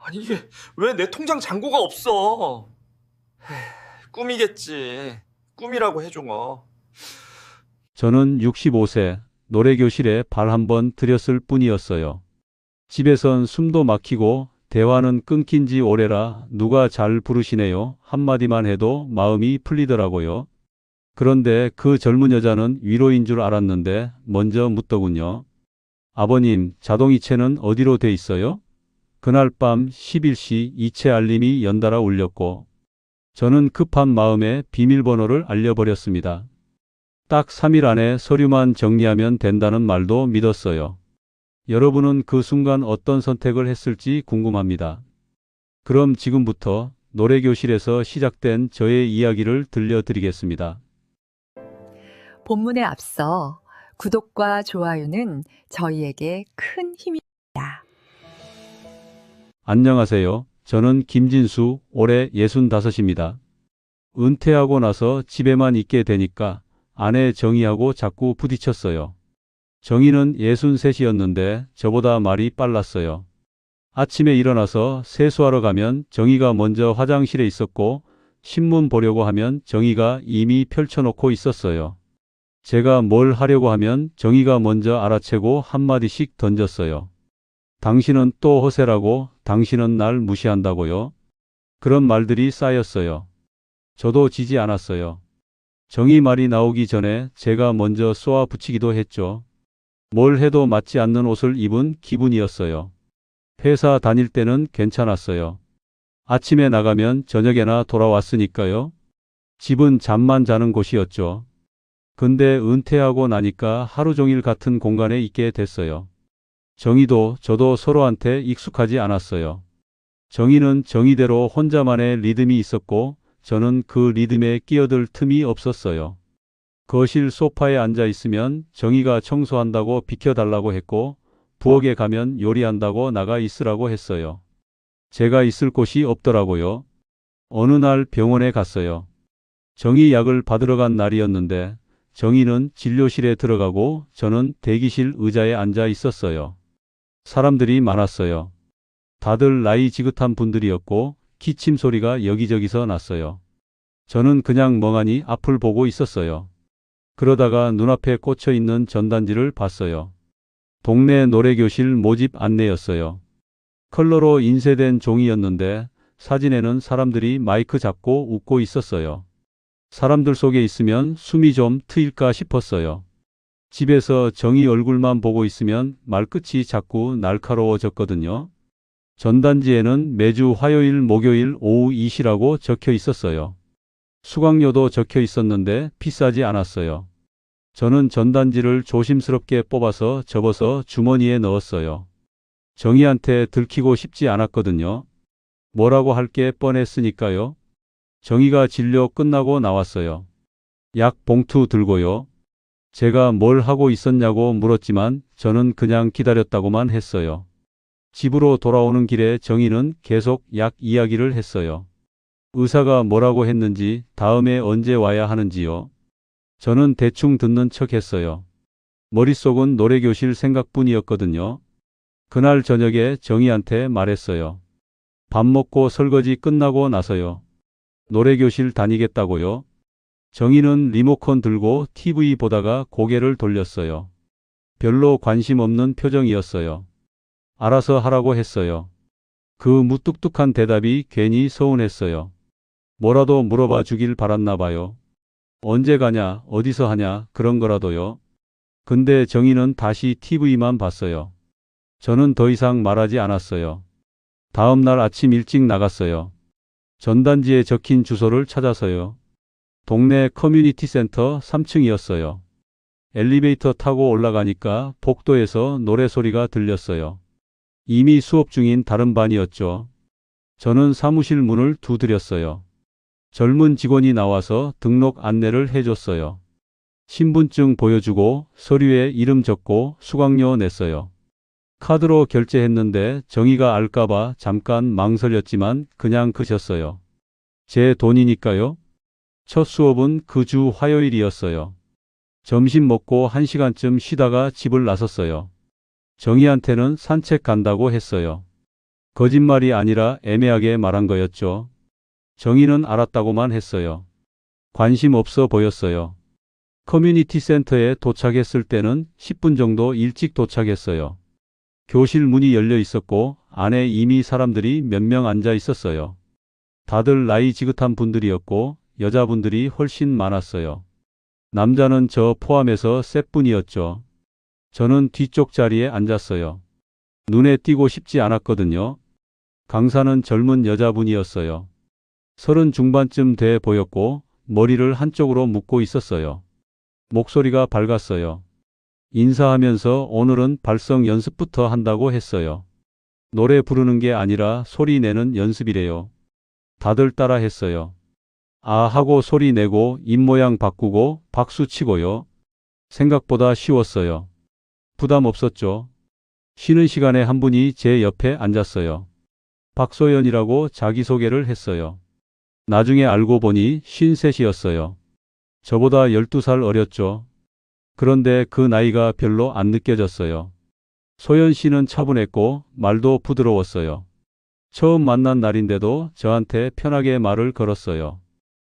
아니, 이게 왜 내 통장 잔고가 없어? 꿈이겠지. 꿈이라고 해줘. 저는 65세 노래교실에 발 한번 들였을 뿐이었어요. 집에선 숨도 막히고 대화는 끊긴 지 오래라 누가 잘 부르시네요 한마디만 해도 마음이 풀리더라고요. 그런데 그 젊은 여자는 위로인 줄 알았는데 먼저 묻더군요. 아버님, 자동이체는 어디로 돼 있어요? 그날 밤 11시 이체 알림이 연달아 울렸고 저는 급한 마음에 비밀번호를 알려버렸습니다. 딱 3일 안에 서류만 정리하면 된다는 말도 믿었어요. 여러분은 그 순간 어떤 선택을 했을지 궁금합니다. 그럼 지금부터 노래교실에서 시작된 저의 이야기를 들려드리겠습니다. 본문에 앞서 구독과 좋아요는 저희에게 큰 힘입니다. 안녕하세요. 저는 김진수, 올해 65입니다. 은퇴하고 나서 집에만 있게 되니까 아내 정희하고 자꾸 부딪혔어요. 정희는 63이었는데 저보다 말이 빨랐어요. 아침에 일어나서 세수하러 가면 정희가 먼저 화장실에 있었고 신문 보려고 하면 정희가 이미 펼쳐놓고 있었어요. 제가 뭘 하려고 하면 정희가 먼저 알아채고 한마디씩 던졌어요. 당신은 또 허세라고, 당신은 날 무시한다고요? 그런 말들이 쌓였어요. 저도 지지 않았어요. 정희 말이 나오기 전에 제가 먼저 쏘아 붙이기도 했죠. 뭘 해도 맞지 않는 옷을 입은 기분이었어요. 회사 다닐 때는 괜찮았어요. 아침에 나가면 저녁에나 돌아왔으니까요. 집은 잠만 자는 곳이었죠. 근데 은퇴하고 나니까 하루 종일 같은 공간에 있게 됐어요. 정희도 저도 서로한테 익숙하지 않았어요. 정희는 정희대로 혼자만의 리듬이 있었고 저는 그 리듬에 끼어들 틈이 없었어요. 거실 소파에 앉아 있으면 정희가 청소한다고 비켜달라고 했고 부엌에 가면 요리한다고 나가 있으라고 했어요. 제가 있을 곳이 없더라고요. 어느 날 병원에 갔어요. 정희 약을 받으러 간 날이었는데 정희는 진료실에 들어가고 저는 대기실 의자에 앉아 있었어요. 사람들이 많았어요. 다들 나이 지긋한 분들이었고 기침 소리가 여기저기서 났어요. 저는 그냥 멍하니 앞을 보고 있었어요. 그러다가 눈앞에 꽂혀 있는 전단지를 봤어요. 동네 노래교실 모집 안내였어요. 컬러로 인쇄된 종이였는데 사진에는 사람들이 마이크 잡고 웃고 있었어요. 사람들 속에 있으면 숨이 좀 트일까 싶었어요. 집에서 정희 얼굴만 보고 있으면 말끝이 자꾸 날카로워졌거든요. 전단지에는 매주 화요일, 목요일 오후 2시라고 적혀 있었어요. 수강료도 적혀 있었는데 비싸지 않았어요. 저는 전단지를 조심스럽게 뽑아서 접어서 주머니에 넣었어요. 정희한테 들키고 싶지 않았거든요. 뭐라고 할 게 뻔했으니까요. 정희가 진료 끝나고 나왔어요. 약 봉투 들고요. 제가 뭘 하고 있었냐고 물었지만 저는 그냥 기다렸다고만 했어요. 집으로 돌아오는 길에 정희는 계속 약 이야기를 했어요. 의사가 뭐라고 했는지, 다음에 언제 와야 하는지요. 저는 대충 듣는 척 했어요. 머릿속은 노래교실 생각뿐이었거든요. 그날 저녁에 정희한테 말했어요. 밥 먹고 설거지 끝나고 나서요. 노래교실 다니겠다고요. 정희는 리모컨 들고 TV 보다가 고개를 돌렸어요. 별로 관심 없는 표정이었어요. 알아서 하라고 했어요. 그 무뚝뚝한 대답이 괜히 서운했어요. 뭐라도 물어봐 주길 바랐나 봐요. 언제 가냐, 어디서 하냐, 그런 거라도요. 근데 정희는 다시 TV만 봤어요. 저는 더 이상 말하지 않았어요. 다음 날 아침 일찍 나갔어요. 전단지에 적힌 주소를 찾아서요. 동네 커뮤니티 센터 3층이었어요. 엘리베이터 타고 올라가니까 복도에서 노래소리가 들렸어요. 이미 수업 중인 다른 반이었죠. 저는 사무실 문을 두드렸어요. 젊은 직원이 나와서 등록 안내를 해줬어요. 신분증 보여주고 서류에 이름 적고 수강료 냈어요. 카드로 결제했는데 정희가 알까봐 잠깐 망설였지만 그냥 그셨어요. 제 돈이니까요. 첫 수업은 그 주 화요일이었어요. 점심 먹고 1시간쯤 쉬다가 집을 나섰어요. 정희한테는 산책 간다고 했어요. 거짓말이 아니라 애매하게 말한 거였죠. 정희는 알았다고만 했어요. 관심 없어 보였어요. 커뮤니티 센터에 도착했을 때는 10분 정도 일찍 도착했어요. 교실 문이 열려 있었고 안에 이미 사람들이 몇 명 앉아 있었어요. 다들 나이 지긋한 분들이었고 여자분들이 훨씬 많았어요. 남자는 저 포함해서 셋 분이었죠. 저는 뒤쪽 자리에 앉았어요. 눈에 띄고 싶지 않았거든요. 강사는 젊은 여자분이었어요. 30 중반쯤 돼 보였고 머리를 한쪽으로 묶고 있었어요. 목소리가 밝았어요. 인사하면서 오늘은 발성 연습부터 한다고 했어요. 노래 부르는 게 아니라 소리 내는 연습이래요. 다들 따라 했어요. 아 하고 소리 내고 입모양 바꾸고 박수 치고요. 생각보다 쉬웠어요. 부담 없었죠. 쉬는 시간에 한 분이 제 옆에 앉았어요. 박소연이라고 자기소개를 했어요. 나중에 알고 보니 53이었어요. 저보다 12살 어렸죠. 그런데 그 나이가 별로 안 느껴졌어요. 소연 씨는 차분했고 말도 부드러웠어요. 처음 만난 날인데도 저한테 편하게 말을 걸었어요.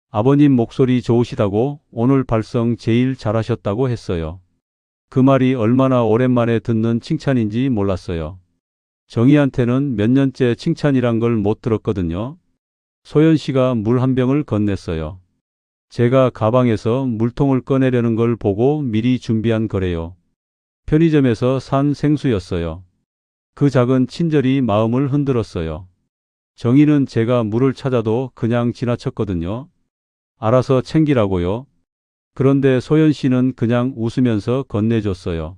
아버님 목소리 좋으시다고 오늘 발성 제일 잘하셨다고 했어요. 그 말이 얼마나 오랜만에 듣는 칭찬인지 몰랐어요. 정희한테는 몇 년째 칭찬이란 걸 못 들었거든요. 소연 씨가 물 한 병을 건넸어요. 제가 가방에서 물통을 꺼내려는 걸 보고 미리 준비한 거래요. 편의점에서 산 생수였어요. 그 작은 친절이 마음을 흔들었어요. 정희는 제가 물을 찾아도 그냥 지나쳤거든요. 알아서 챙기라고요. 그런데 소연 씨는 그냥 웃으면서 건네줬어요.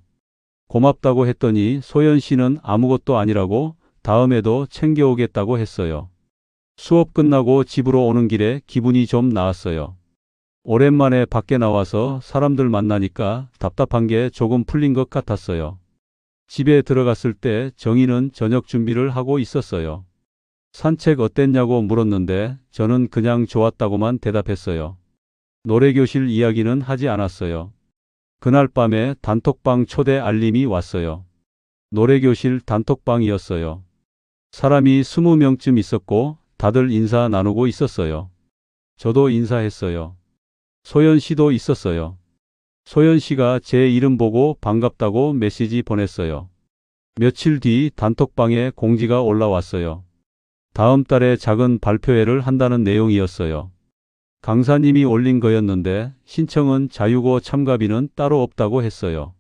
고맙다고 했더니 소연 씨는 아무것도 아니라고 다음에도 챙겨오겠다고 했어요. 수업 끝나고 집으로 오는 길에 기분이 좀 나았어요. 오랜만에 밖에 나와서 사람들 만나니까 답답한 게 조금 풀린 것 같았어요. 집에 들어갔을 때 정희는 저녁 준비를 하고 있었어요. 산책 어땠냐고 물었는데 저는 그냥 좋았다고만 대답했어요. 노래교실 이야기는 하지 않았어요. 그날 밤에 단톡방 초대 알림이 왔어요. 노래교실 단톡방이었어요. 사람이 20명쯤 있었고 다들 인사 나누고 있었어요. 저도 인사했어요. 소연 씨도 있었어요. 소연 씨가 제 이름 보고 반갑다고 메시지 보냈어요. 며칠 뒤 단톡방에 공지가 올라왔어요. 다음 달에 작은 발표회를 한다는 내용이었어요. 강사님이 올린 거였는데 신청은 자유고 참가비는 따로 없다고 했어요.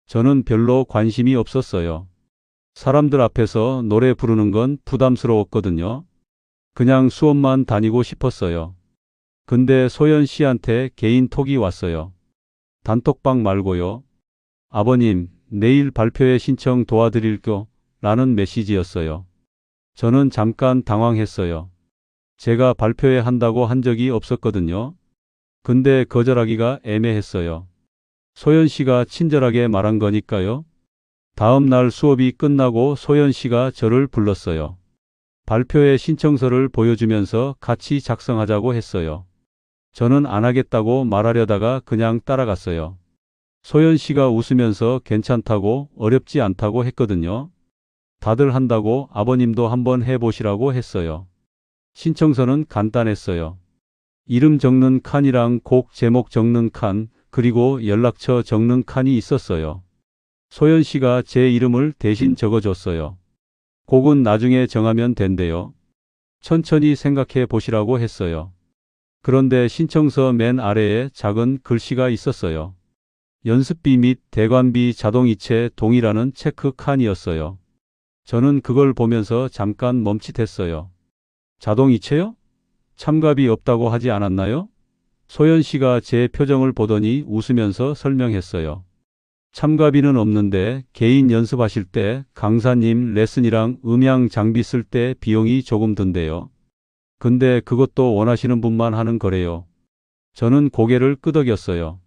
저는 별로 관심이 없었어요. 사람들 앞에서 노래 부르는 건 부담스러웠거든요. 그냥 수업만 다니고 싶었어요. 근데 소연 씨한테 개인 톡이 왔어요. 단톡방 말고요. 아버님, 내일 발표회 신청 도와드릴게요. 라는 메시지였어요. 저는 잠깐 당황했어요. 제가 발표회 한다고 한 적이 없었거든요. 근데 거절하기가 애매했어요. 소연 씨가 친절하게 말한 거니까요. 다음 날 수업이 끝나고 소연 씨가 저를 불렀어요. 발표회 신청서를 보여주면서 같이 작성하자고 했어요. 저는 안 하겠다고 말하려다가 그냥 따라갔어요. 소연 씨가 웃으면서 괜찮다고 어렵지 않다고 했거든요. 다들 한다고 아버님도 한번 해보시라고 했어요. 신청서는 간단했어요. 이름 적는 칸이랑 곡 제목 적는 칸, 그리고 연락처 적는 칸이 있었어요. 소연 씨가 제 이름을 대신 적어줬어요. 곡은 나중에 정하면 된대요. 천천히 생각해 보시라고 했어요. 그런데 신청서 맨 아래에 작은 글씨가 있었어요. 연습비 및 대관비 자동이체 동의라는 체크 칸이었어요. 저는 그걸 보면서 잠깐 멈칫했어요. 자동이체요? 참가비 없다고 하지 않았나요? 소연 씨가 제 표정을 보더니 웃으면서 설명했어요. 참가비는 없는데 개인 연습하실 때 강사님 레슨이랑 음향 장비 쓸 때 비용이 조금 든대요. 근데 그것도 원하시는 분만 하는 거래요. 저는 고개를 끄덕였어요.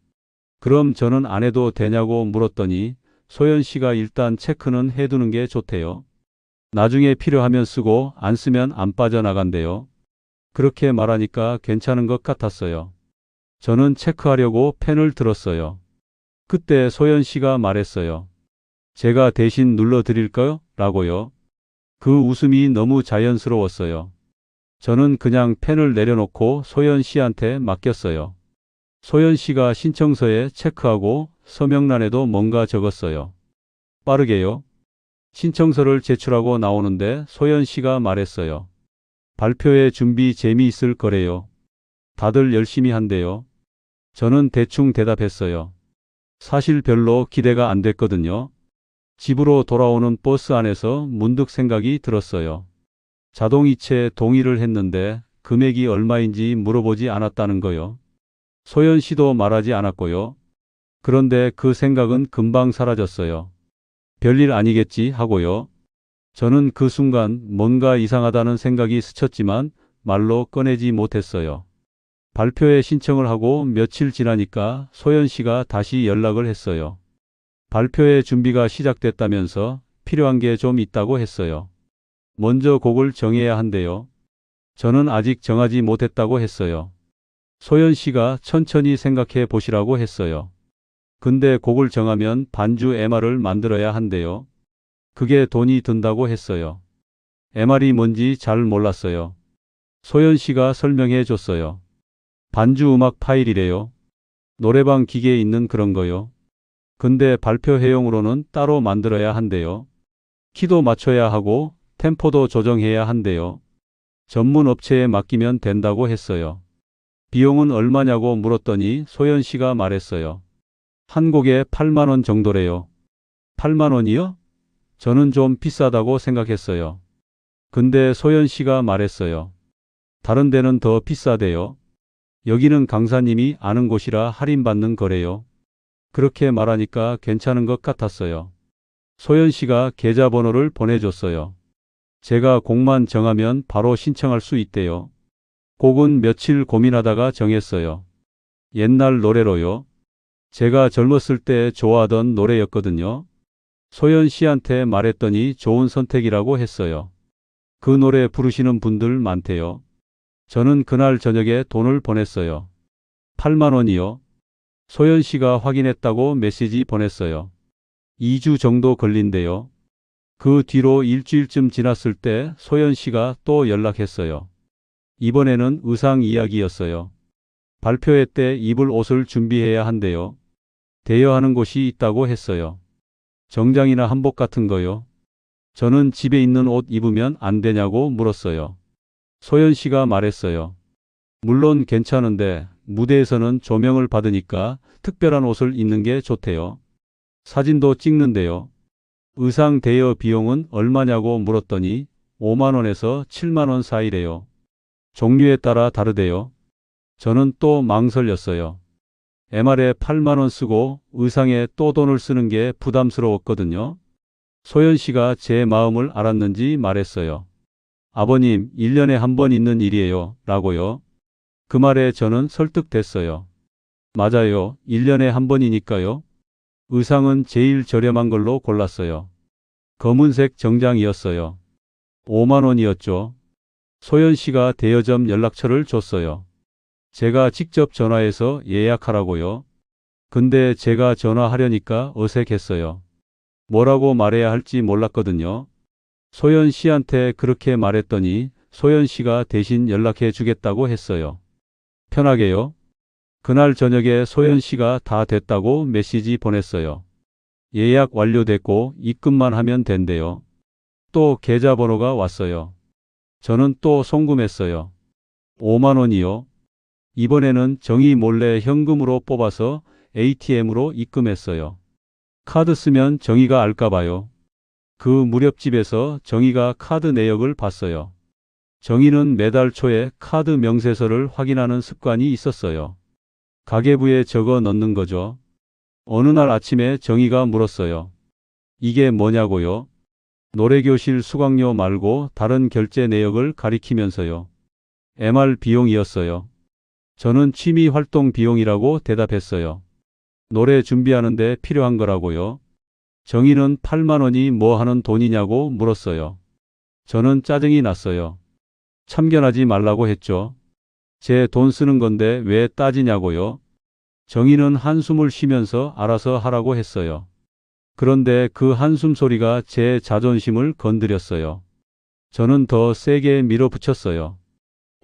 그럼 저는 안 해도 되냐고 물었더니 소연 씨가 일단 체크는 해두는 게 좋대요. 나중에 필요하면 쓰고 안 쓰면 안 빠져나간대요. 그렇게 말하니까 괜찮은 것 같았어요. 저는 체크하려고 펜을 들었어요. 그때 소연 씨가 말했어요. 제가 대신 눌러드릴까요? 라고요. 그 웃음이 너무 자연스러웠어요. 저는 그냥 펜을 내려놓고 소연 씨한테 맡겼어요. 소연 씨가 신청서에 체크하고 서명란에도 뭔가 적었어요. 빠르게요. 신청서를 제출하고 나오는데 소연 씨가 말했어요. 발표회 준비 재미있을 거래요. 다들 열심히 한대요. 저는 대충 대답했어요. 사실 별로 기대가 안 됐거든요. 집으로 돌아오는 버스 안에서 문득 생각이 들었어요. 자동이체 동의를 했는데 금액이 얼마인지 물어보지 않았다는 거요. 소연 씨도 말하지 않았고요. 그런데 그 생각은 금방 사라졌어요. 별일 아니겠지 하고요. 저는 그 순간 뭔가 이상하다는 생각이 스쳤지만 말로 꺼내지 못했어요. 발표회 신청을 하고 며칠 지나니까 소연 씨가 다시 연락을 했어요. 발표회 준비가 시작됐다면서 필요한 게 좀 있다고 했어요. 먼저 곡을 정해야 한대요. 저는 아직 정하지 못했다고 했어요. 소연 씨가 천천히 생각해 보시라고 했어요. 근데 곡을 정하면 반주 MR을 만들어야 한대요. 그게 돈이 든다고 했어요. MR이 뭔지 잘 몰랐어요. 소연 씨가 설명해 줬어요. 반주 음악 파일이래요. 노래방 기계에 있는 그런 거요. 근데 발표회용으로는 따로 만들어야 한대요. 키도 맞춰야 하고 템포도 조정해야 한대요. 전문 업체에 맡기면 된다고 했어요. 비용은 얼마냐고 물었더니 소연 씨가 말했어요. 한 곡에 8만 원 정도래요. 8만 원이요? 저는 좀 비싸다고 생각했어요. 근데 소연 씨가 말했어요. 다른 데는 더 비싸대요. 여기는 강사님이 아는 곳이라 할인받는 거래요. 그렇게 말하니까 괜찮은 것 같았어요. 소연 씨가 계좌번호를 보내줬어요. 제가 곡만 정하면 바로 신청할 수 있대요. 곡은 며칠 고민하다가 정했어요. 옛날 노래로요. 제가 젊었을 때 좋아하던 노래였거든요. 소연 씨한테 말했더니 좋은 선택이라고 했어요. 그 노래 부르시는 분들 많대요. 저는 그날 저녁에 돈을 보냈어요. 8만 원이요. 소연 씨가 확인했다고 메시지 보냈어요. 2주 정도 걸린대요. 그 뒤로 일주일쯤 지났을 때 소연 씨가 또 연락했어요. 이번에는 의상 이야기였어요. 발표회 때 입을 옷을 준비해야 한대요. 대여하는 곳이 있다고 했어요. 정장이나 한복 같은 거요. 저는 집에 있는 옷 입으면 안 되냐고 물었어요. 소연 씨가 말했어요. 물론 괜찮은데 무대에서는 조명을 받으니까 특별한 옷을 입는 게 좋대요. 사진도 찍는데요. 의상 대여 비용은 얼마냐고 물었더니 5만 원에서 7만 원 사이래요. 종류에 따라 다르대요. 저는 또 망설였어요. MR에 8만 원 쓰고 의상에 또 돈을 쓰는 게 부담스러웠거든요. 소연 씨가 제 마음을 알았는지 말했어요. 아버님, 1년에 한 번 있는 일이에요. 라고요. 그 말에 저는 설득됐어요. 맞아요. 1년에 한 번이니까요. 의상은 제일 저렴한 걸로 골랐어요. 검은색 정장이었어요. 5만 원이었죠. 소연 씨가 대여점 연락처를 줬어요. 제가 직접 전화해서 예약하라고요. 근데 제가 전화하려니까 어색했어요. 뭐라고 말해야 할지 몰랐거든요. 소연 씨한테 그렇게 말했더니 소연 씨가 대신 연락해 주겠다고 했어요. 편하게요. 그날 저녁에 소연 씨가 다 됐다고 메시지 보냈어요. 예약 완료됐고 입금만 하면 된대요. 또 계좌번호가 왔어요. 저는 또 송금했어요. 5만 원이요. 이번에는 정희 몰래 현금으로 뽑아서 ATM으로 입금했어요. 카드 쓰면 정희가 알까봐요. 그 무렵집에서 정희가 카드 내역을 봤어요. 정희는 매달 초에 카드 명세서를 확인하는 습관이 있었어요. 가계부에 적어 넣는 거죠. 어느 날 아침에 정희가 물었어요. 이게 뭐냐고요? 노래교실 수강료 말고 다른 결제 내역을 가리키면서요. MR 비용이었어요. 저는 취미 활동 비용이라고 대답했어요. 노래 준비하는데 필요한 거라고요. 정희는 8만 원이 뭐 하는 돈이냐고 물었어요. 저는 짜증이 났어요. 참견하지 말라고 했죠. 제 돈 쓰는 건데 왜 따지냐고요. 정희는 한숨을 쉬면서 알아서 하라고 했어요. 그런데 그 한숨 소리가 제 자존심을 건드렸어요. 저는 더 세게 밀어붙였어요.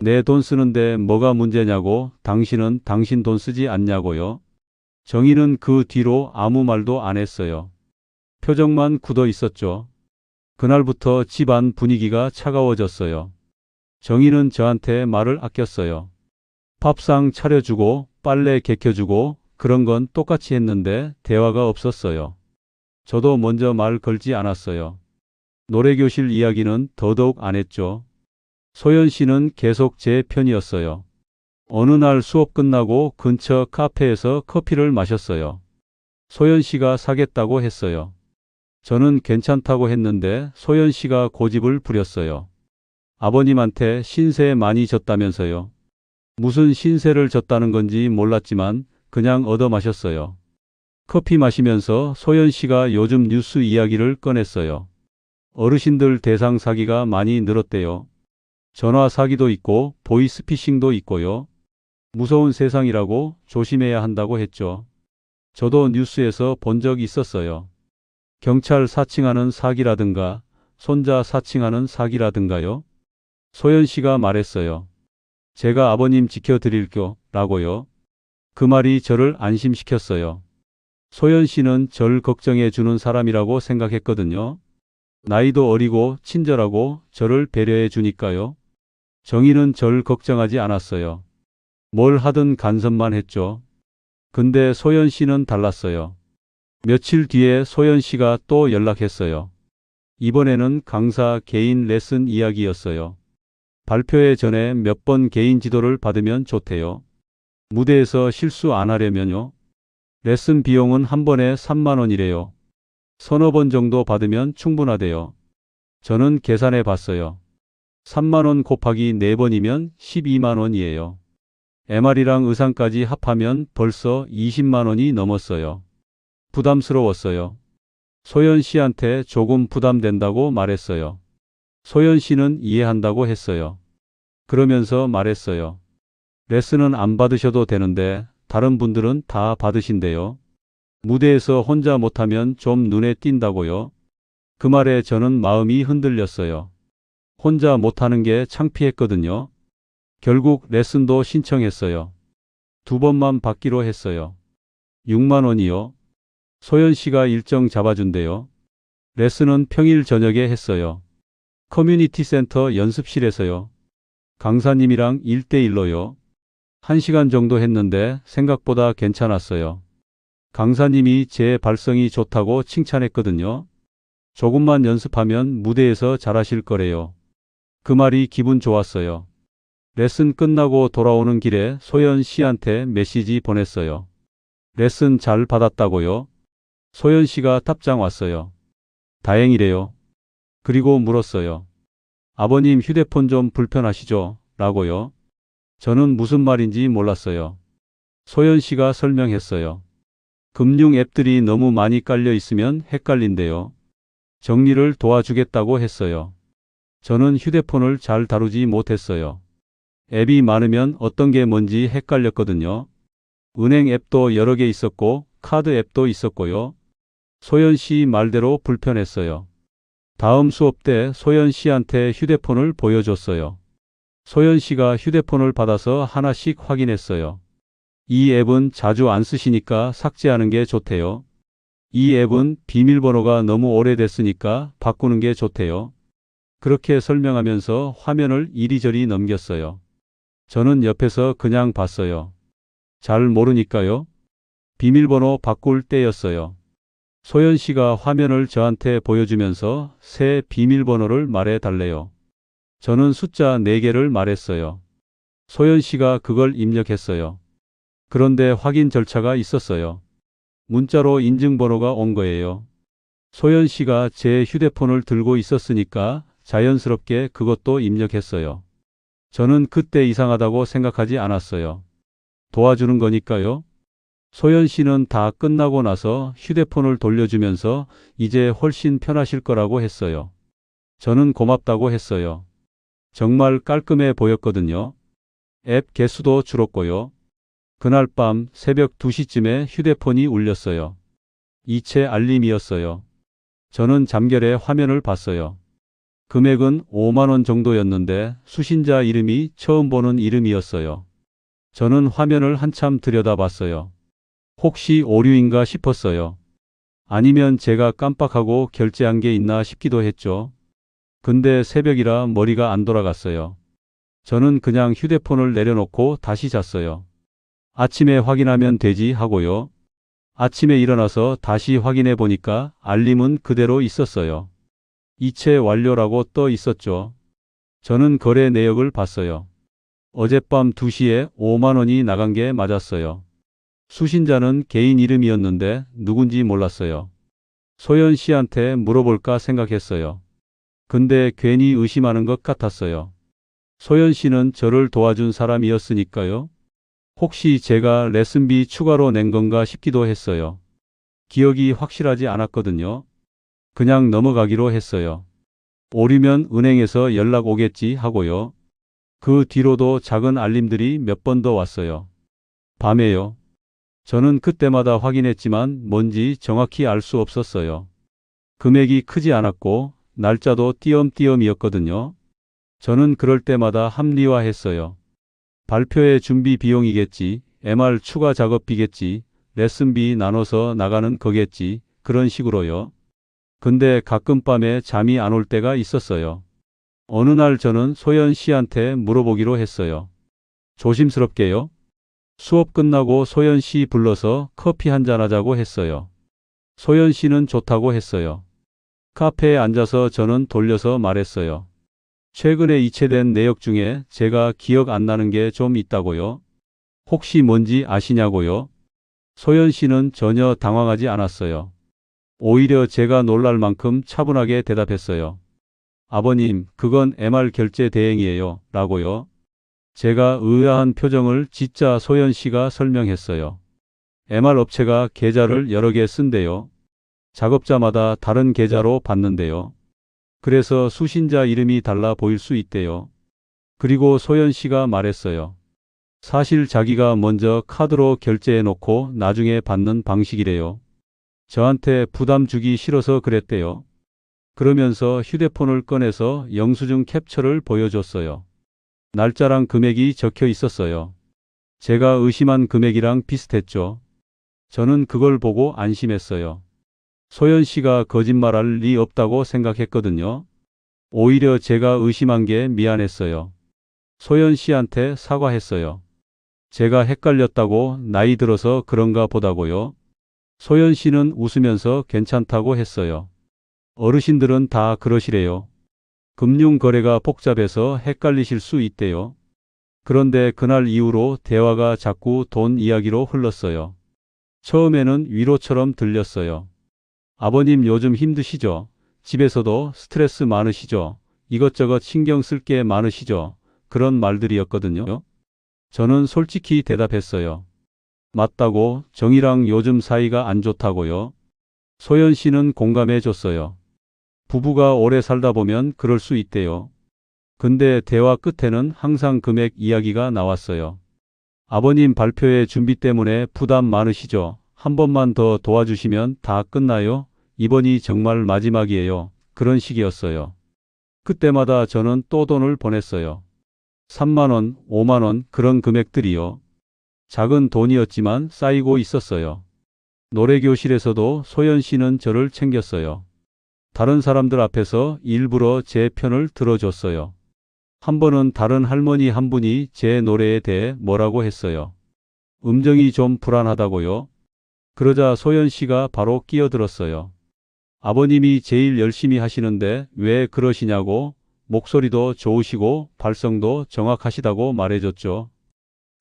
내 돈 쓰는데 뭐가 문제냐고, 당신은 당신 돈 쓰지 않냐고요. 정희는 그 뒤로 아무 말도 안 했어요. 표정만 굳어 있었죠. 그날부터 집안 분위기가 차가워졌어요. 정희는 저한테 말을 아꼈어요. 밥상 차려주고 빨래 개켜주고 그런 건 똑같이 했는데 대화가 없었어요. 저도 먼저 말 걸지 않았어요. 노래교실 이야기는 더더욱 안 했죠. 소연 씨는 계속 제 편이었어요. 어느 날 수업 끝나고 근처 카페에서 커피를 마셨어요. 소연 씨가 사겠다고 했어요. 저는 괜찮다고 했는데 소연 씨가 고집을 부렸어요. 아버님한테 신세 많이 졌다면서요. 무슨 신세를 졌다는 건지 몰랐지만 그냥 얻어 마셨어요. 커피 마시면서 소연 씨가 요즘 뉴스 이야기를 꺼냈어요. 어르신들 대상 사기가 많이 늘었대요. 전화 사기도 있고 보이스피싱도 있고요. 무서운 세상이라고 조심해야 한다고 했죠. 저도 뉴스에서 본 적 있었어요. 경찰 사칭하는 사기라든가 손자 사칭하는 사기라든가요. 소연 씨가 말했어요. 제가 아버님 지켜드릴게요 라고요. 그 말이 저를 안심시켰어요. 소연 씨는 절 걱정해 주는 사람이라고 생각했거든요. 나이도 어리고 친절하고 저를 배려해 주니까요. 정희는 절 걱정하지 않았어요. 뭘 하든 간섭만 했죠. 근데 소연 씨는 달랐어요. 며칠 뒤에 소연 씨가 또 연락했어요. 이번에는 강사 개인 레슨 이야기였어요. 발표회 전에 몇 번 개인 지도를 받으면 좋대요. 무대에서 실수 안 하려면요. 레슨 비용은 한 번에 3만 원이래요. 서너 번 정도 받으면 충분하대요. 저는 계산해 봤어요. 3만 원 곱하기 4번이면 12만 원이에요. MR이랑 의상까지 합하면 벌써 20만 원이 넘었어요. 부담스러웠어요. 소연 씨한테 조금 부담된다고 말했어요. 소연 씨는 이해한다고 했어요. 그러면서 말했어요. 레슨은 안 받으셔도 되는데 다른 분들은 다 받으신대요. 무대에서 혼자 못하면 좀 눈에 띈다고요. 그 말에 저는 마음이 흔들렸어요. 혼자 못하는 게 창피했거든요. 결국 레슨도 신청했어요. 2번만 받기로 했어요. 6만 원이요. 소연 씨가 일정 잡아준대요. 레슨은 평일 저녁에 했어요. 커뮤니티 센터 연습실에서요. 강사님이랑 1대1로요. 1시간 정도 했는데 생각보다 괜찮았어요. 강사님이 제 발성이 좋다고 칭찬했거든요. 조금만 연습하면 무대에서 잘하실 거래요. 그 말이 기분 좋았어요. 레슨 끝나고 돌아오는 길에 소연 씨한테 메시지 보냈어요. 레슨 잘 받았다고요? 소연 씨가 답장 왔어요. 다행이래요. 그리고 물었어요. 아버님 휴대폰 좀 불편하시죠? 라고요. 저는 무슨 말인지 몰랐어요. 소연 씨가 설명했어요. 금융 앱들이 너무 많이 깔려 있으면 헷갈린대요. 정리를 도와주겠다고 했어요. 저는 휴대폰을 잘 다루지 못했어요. 앱이 많으면 어떤 게 뭔지 헷갈렸거든요. 은행 앱도 여러 개 있었고 카드 앱도 있었고요. 소연 씨 말대로 불편했어요. 다음 수업 때 소연 씨한테 휴대폰을 보여줬어요. 소연 씨가 휴대폰을 받아서 하나씩 확인했어요. 이 앱은 자주 안 쓰시니까 삭제하는 게 좋대요. 이 앱은 비밀번호가 너무 오래됐으니까 바꾸는 게 좋대요. 그렇게 설명하면서 화면을 이리저리 넘겼어요. 저는 옆에서 그냥 봤어요. 잘 모르니까요. 비밀번호 바꿀 때였어요. 소연 씨가 화면을 저한테 보여주면서 새 비밀번호를 말해 달래요. 저는 숫자 4개를 말했어요. 소연 씨가 그걸 입력했어요. 그런데 확인 절차가 있었어요. 문자로 인증번호가 온 거예요. 소연 씨가 제 휴대폰을 들고 있었으니까 자연스럽게 그것도 입력했어요. 저는 그때 이상하다고 생각하지 않았어요. 도와주는 거니까요. 소연 씨는 다 끝나고 나서 휴대폰을 돌려주면서 이제 훨씬 편하실 거라고 했어요. 저는 고맙다고 했어요. 정말 깔끔해 보였거든요. 앱 개수도 줄었고요. 그날 밤 새벽 2시쯤에 휴대폰이 울렸어요. 이체 알림이었어요. 저는 잠결에 화면을 봤어요. 금액은 5만 원 정도였는데 수신자 이름이 처음 보는 이름이었어요. 저는 화면을 한참 들여다봤어요. 혹시 오류인가 싶었어요. 아니면 제가 깜빡하고 결제한 게 있나 싶기도 했죠. 근데 새벽이라 머리가 안 돌아갔어요. 저는 그냥 휴대폰을 내려놓고 다시 잤어요. 아침에 확인하면 되지 하고요. 아침에 일어나서 다시 확인해 보니까 알림은 그대로 있었어요. 이체 완료라고 떠 있었죠. 저는 거래 내역을 봤어요. 어젯밤 2시에 5만 원이 나간 게 맞았어요. 수신자는 개인 이름이었는데 누군지 몰랐어요. 소연 씨한테 물어볼까 생각했어요. 근데 괜히 의심하는 것 같았어요. 소연 씨는 저를 도와준 사람이었으니까요. 혹시 제가 레슨비 추가로 낸 건가 싶기도 했어요. 기억이 확실하지 않았거든요. 그냥 넘어가기로 했어요. 오류면 은행에서 연락 오겠지 하고요. 그 뒤로도 작은 알림들이 몇 번 더 왔어요. 밤에요. 저는 그때마다 확인했지만 뭔지 정확히 알 수 없었어요. 금액이 크지 않았고 날짜도 띄엄띄엄이었거든요. 저는 그럴 때마다 합리화했어요. 발표회 준비 비용이겠지, MR 추가 작업비겠지, 레슨비 나눠서 나가는 거겠지, 그런 식으로요. 근데 가끔 밤에 잠이 안 올 때가 있었어요. 어느 날 저는 소연 씨한테 물어보기로 했어요. 조심스럽게요. 수업 끝나고 소연 씨 불러서 커피 한잔 하자고 했어요. 소연 씨는 좋다고 했어요. 카페에 앉아서 저는 돌려서 말했어요. 최근에 이체된 내역 중에 제가 기억 안 나는 게 좀 있다고요. 혹시 뭔지 아시냐고요. 소연 씨는 전혀 당황하지 않았어요. 오히려 제가 놀랄 만큼 차분하게 대답했어요. 아버님, 그건 MR 결제 대행이에요. 라고요. 제가 의아한 표정을 짓자 소연 씨가 설명했어요. MR 업체가 계좌를 여러 개 쓴대요. 작업자마다 다른 계좌로 받는데요. 그래서 수신자 이름이 달라 보일 수 있대요. 그리고 소연 씨가 말했어요. 사실 자기가 먼저 카드로 결제해 놓고 나중에 받는 방식이래요. 저한테 부담 주기 싫어서 그랬대요. 그러면서 휴대폰을 꺼내서 영수증 캡처를 보여줬어요. 날짜랑 금액이 적혀 있었어요. 제가 의심한 금액이랑 비슷했죠. 저는 그걸 보고 안심했어요. 소연 씨가 거짓말할 리 없다고 생각했거든요. 오히려 제가 의심한 게 미안했어요. 소연 씨한테 사과했어요. 제가 헷갈렸다고 나이 들어서 그런가 보다고요. 소연 씨는 웃으면서 괜찮다고 했어요. 어르신들은 다 그러시래요. 금융 거래가 복잡해서 헷갈리실 수 있대요. 그런데 그날 이후로 대화가 자꾸 돈 이야기로 흘렀어요. 처음에는 위로처럼 들렸어요. 아버님 요즘 힘드시죠? 집에서도 스트레스 많으시죠? 이것저것 신경 쓸 게 많으시죠? 그런 말들이었거든요. 저는 솔직히 대답했어요. 맞다고, 정이랑 요즘 사이가 안 좋다고요. 소연 씨는 공감해 줬어요. 부부가 오래 살다 보면 그럴 수 있대요. 근데 대화 끝에는 항상 금액 이야기가 나왔어요. 아버님 발표회 준비 때문에 부담 많으시죠? 한 번만 더 도와주시면 다 끝나요? 이번이 정말 마지막이에요. 그런 식이었어요. 그때마다 저는 또 돈을 보냈어요. 3만 원, 5만 원 그런 금액들이요. 작은 돈이었지만 쌓이고 있었어요. 노래교실에서도 소연 씨는 저를 챙겼어요. 다른 사람들 앞에서 일부러 제 편을 들어줬어요. 한 번은 다른 할머니 한 분이 제 노래에 대해 뭐라고 했어요. 음정이 좀 불안하다고요. 그러자 소연 씨가 바로 끼어들었어요. 아버님이 제일 열심히 하시는데 왜 그러시냐고, 목소리도 좋으시고 발성도 정확하시다고 말해줬죠.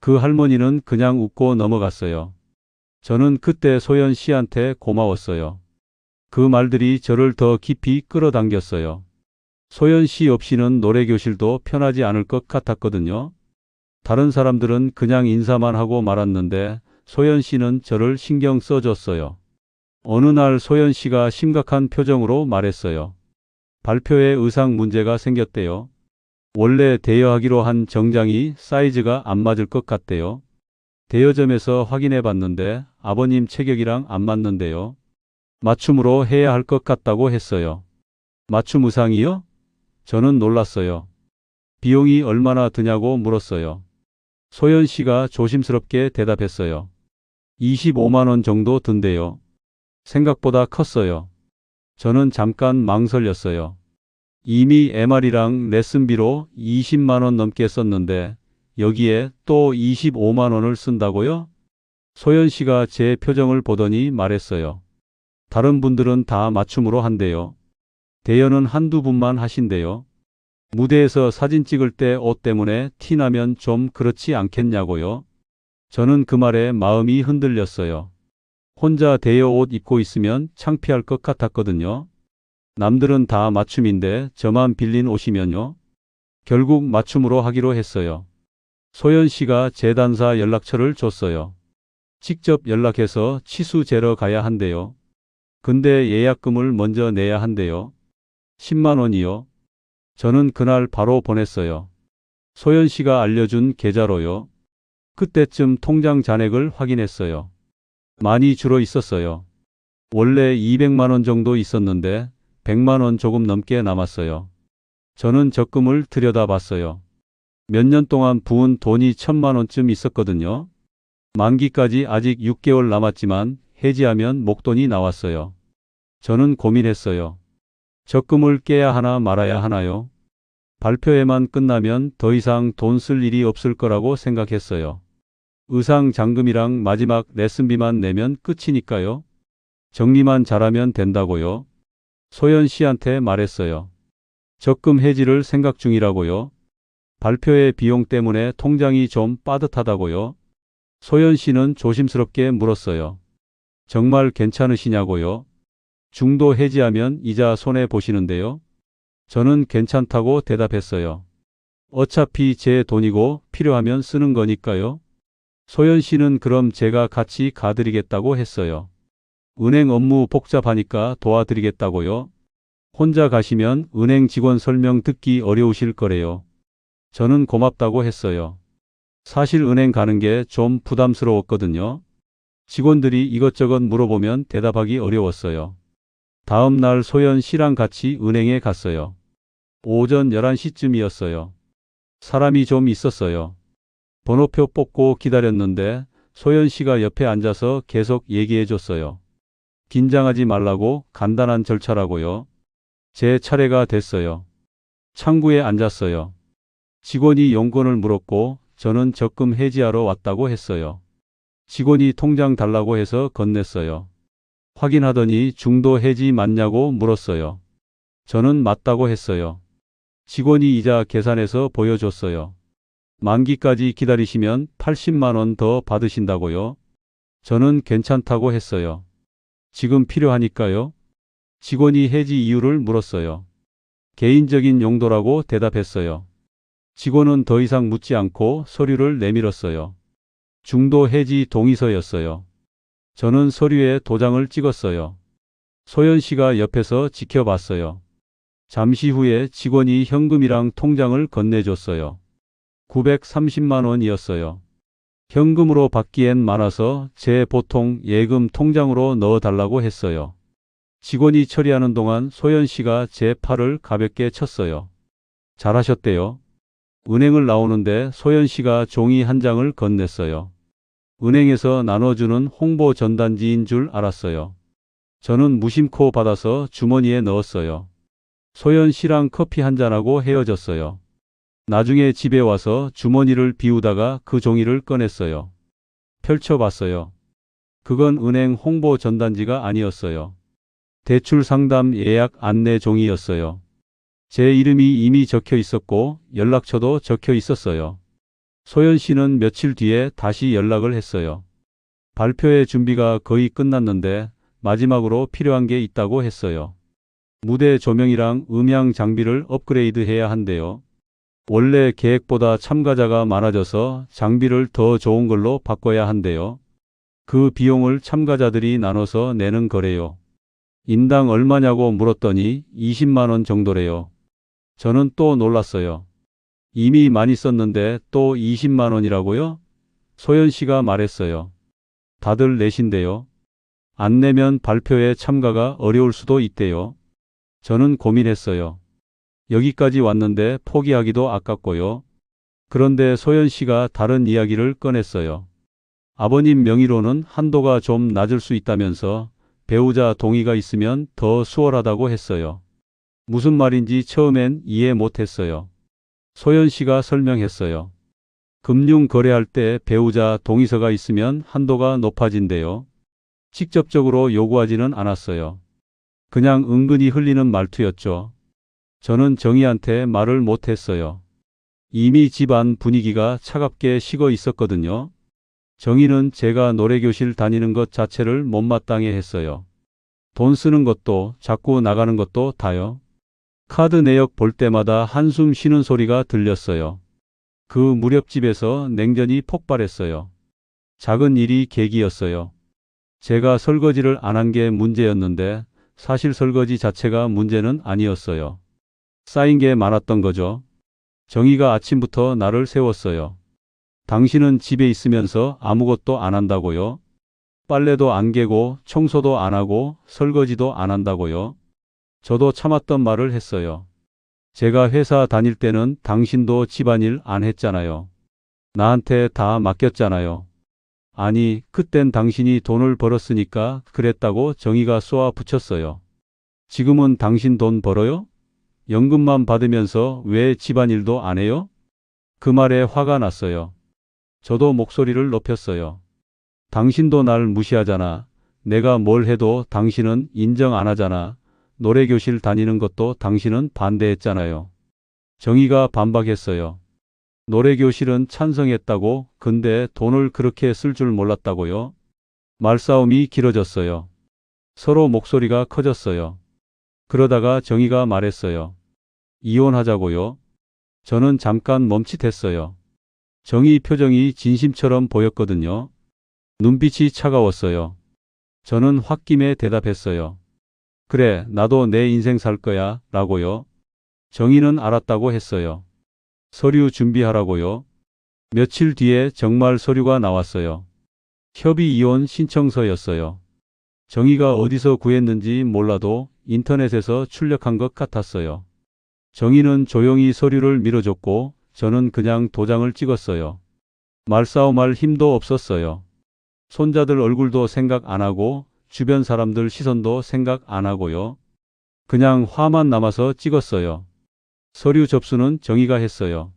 그 할머니는 그냥 웃고 넘어갔어요. 저는 그때 소연 씨한테 고마웠어요. 그 말들이 저를 더 깊이 끌어당겼어요. 소연 씨 없이는 노래교실도 편하지 않을 것 같았거든요. 다른 사람들은 그냥 인사만 하고 말았는데 소연 씨는 저를 신경 써줬어요. 어느 날 소연 씨가 심각한 표정으로 말했어요. 발표에 의상 문제가 생겼대요. 원래 대여하기로 한 정장이 사이즈가 안 맞을 것 같대요. 대여점에서 확인해 봤는데 아버님 체격이랑 안 맞는데요. 맞춤으로 해야 할 것 같다고 했어요. 맞춤 의상이요? 저는 놀랐어요. 비용이 얼마나 드냐고 물었어요. 소연 씨가 조심스럽게 대답했어요. 25만 원 정도 든대요. 생각보다 컸어요. 저는 잠깐 망설였어요. 이미 MR이랑 레슨비로 20만 원 넘게 썼는데 여기에 또 25만 원을 쓴다고요? 소연 씨가 제 표정을 보더니 말했어요. 다른 분들은 다 맞춤으로 한대요. 대여는 한두 분만 하신대요. 무대에서 사진 찍을 때 옷 때문에 티 나면 좀 그렇지 않겠냐고요. 저는 그 말에 마음이 흔들렸어요. 혼자 대여 옷 입고 있으면 창피할 것 같았거든요. 남들은 다 맞춤인데 저만 빌린 옷이면요. 결국 맞춤으로 하기로 했어요. 소연 씨가 재단사 연락처를 줬어요. 직접 연락해서 치수 재러 가야 한대요. 근데 예약금을 먼저 내야 한대요. 10만 원이요. 저는 그날 바로 보냈어요. 소연 씨가 알려준 계좌로요. 그때쯤 통장 잔액을 확인했어요. 많이 줄어 있었어요. 원래 200만 원 정도 있었는데 100만 원 조금 넘게 남았어요. 저는 적금을 들여다봤어요. 몇 년 동안 부은 돈이 1,000만 원쯤 있었거든요. 만기까지 아직 6개월 남았지만 해지하면 목돈이 나왔어요. 저는 고민했어요. 적금을 깨야 하나 말아야 하나요? 발표회만 끝나면 더 이상 돈 쓸 일이 없을 거라고 생각했어요. 의상 장금이랑 마지막 레슨비만 내면 끝이니까요. 정리만 잘하면 된다고요. 소연 씨한테 말했어요. 적금 해지를 생각 중이라고요. 발표회 비용 때문에 통장이 좀 빠듯하다고요. 소연 씨는 조심스럽게 물었어요. 정말 괜찮으시냐고요? 중도 해지하면 이자 손해 보시는데요. 저는 괜찮다고 대답했어요. 어차피 제 돈이고 필요하면 쓰는 거니까요. 소연 씨는 그럼 제가 같이 가드리겠다고 했어요. 은행 업무 복잡하니까 도와드리겠다고요. 혼자 가시면 은행 직원 설명 듣기 어려우실 거래요. 저는 고맙다고 했어요. 사실 은행 가는 게 좀 부담스러웠거든요. 직원들이 이것저것 물어보면 대답하기 어려웠어요. 다음 날 소연 씨랑 같이 은행에 갔어요. 오전 11시쯤이었어요. 사람이 좀 있었어요. 번호표 뽑고 기다렸는데 소연 씨가 옆에 앉아서 계속 얘기해 줬어요. 긴장하지 말라고, 간단한 절차라고요. 제 차례가 됐어요. 창구에 앉았어요. 직원이 용건을 물었고 저는 적금 해지하러 왔다고 했어요. 직원이 통장 달라고 해서 건넸어요. 확인하더니 중도 해지 맞냐고 물었어요. 저는 맞다고 했어요. 직원이 이자 계산해서 보여줬어요. 만기까지 기다리시면 80만 원 더 받으신다고요. 저는 괜찮다고 했어요. 지금 필요하니까요. 직원이 해지 이유를 물었어요. 개인적인 용도라고 대답했어요. 직원은 더 이상 묻지 않고 서류를 내밀었어요. 중도 해지 동의서였어요. 저는 서류에 도장을 찍었어요. 소연 씨가 옆에서 지켜봤어요. 잠시 후에 직원이 현금이랑 통장을 건네줬어요. 930만 원이었어요. 현금으로 받기엔 많아서 제 보통 예금 통장으로 넣어달라고 했어요. 직원이 처리하는 동안 소연 씨가 제 팔을 가볍게 쳤어요. 잘하셨대요. 은행을 나오는데 소연 씨가 종이 한 장을 건넸어요. 은행에서 나눠주는 홍보 전단지인 줄 알았어요. 저는 무심코 받아서 주머니에 넣었어요. 소연 씨랑 커피 한 잔하고 헤어졌어요. 나중에 집에 와서 주머니를 비우다가 그 종이를 꺼냈어요. 펼쳐봤어요. 그건 은행 홍보 전단지가 아니었어요. 대출 상담 예약 안내 종이였어요. 제 이름이 이미 적혀 있었고 연락처도 적혀 있었어요. 소연 씨는 며칠 뒤에 다시 연락을 했어요. 발표회 준비가 거의 끝났는데 마지막으로 필요한 게 있다고 했어요. 무대 조명이랑 음향 장비를 업그레이드 해야 한대요. 원래 계획보다 참가자가 많아져서 장비를 더 좋은 걸로 바꿔야 한대요. 그 비용을 참가자들이 나눠서 내는 거래요. 인당 얼마냐고 물었더니 20만 원 정도래요. 저는 또 놀랐어요. 이미 많이 썼는데 또 20만 원이라고요? 소연 씨가 말했어요. 다들 내신대요. 안 내면 발표에 참가가 어려울 수도 있대요. 저는 고민했어요. 여기까지 왔는데 포기하기도 아깝고요. 그런데 소연 씨가 다른 이야기를 꺼냈어요. 아버님 명의로는 한도가 좀 낮을 수 있다면서 배우자 동의가 있으면 더 수월하다고 했어요. 무슨 말인지 처음엔 이해 못했어요. 소연 씨가 설명했어요. 금융 거래할 때 배우자 동의서가 있으면 한도가 높아진대요. 직접적으로 요구하지는 않았어요. 그냥 은근히 흘리는 말투였죠. 저는 정희한테 말을 못했어요. 이미 집안 분위기가 차갑게 식어 있었거든요. 정희는 제가 노래교실 다니는 것 자체를 못마땅해 했어요. 돈 쓰는 것도 자꾸 나가는 것도 다요. 카드 내역 볼 때마다 한숨 쉬는 소리가 들렸어요. 그 무렵 집에서 냉전이 폭발했어요. 작은 일이 계기였어요. 제가 설거지를 안 한 게 문제였는데 사실 설거지 자체가 문제는 아니었어요. 쌓인 게 많았던 거죠. 정희가 아침부터 나를 세웠어요. 당신은 집에 있으면서 아무것도 안 한다고요? 빨래도 안 개고 청소도 안 하고 설거지도 안 한다고요? 저도 참았던 말을 했어요. 제가 회사 다닐 때는 당신도 집안일 안 했잖아요. 나한테 다 맡겼잖아요. 아니, 그땐 당신이 돈을 벌었으니까 그랬다고 정의가 쏘아 붙였어요. 지금은 당신 돈 벌어요? 연금만 받으면서 왜 집안일도 안 해요? 그 말에 화가 났어요. 저도 목소리를 높였어요. 당신도 날 무시하잖아. 내가 뭘 해도 당신은 인정 안 하잖아. 노래교실 다니는 것도 당신은 반대했잖아요. 정의가 반박했어요. 노래교실은 찬성했다고, 근데 돈을 그렇게 쓸 줄 몰랐다고요? 말싸움이 길어졌어요. 서로 목소리가 커졌어요. 그러다가 정의가 말했어요. 이혼하자고요? 저는 잠깐 멈칫했어요. 정의 표정이 진심처럼 보였거든요. 눈빛이 차가웠어요. 저는 홧김에 대답했어요. 그래, 나도 내 인생 살 거야, 라고요. 정의는 알았다고 했어요. 서류 준비하라고요. 며칠 뒤에 정말 서류가 나왔어요. 협의 이혼 신청서였어요. 정의가 어디서 구했는지 몰라도 인터넷에서 출력한 것 같았어요. 정의는 조용히 서류를 밀어줬고 저는 그냥 도장을 찍었어요. 말싸움할 힘도 없었어요. 손자들 얼굴도 생각 안 하고 주변 사람들 시선도 생각 안 하고요. 그냥 화만 남아서 찍었어요. 서류 접수는 정의가 했어요.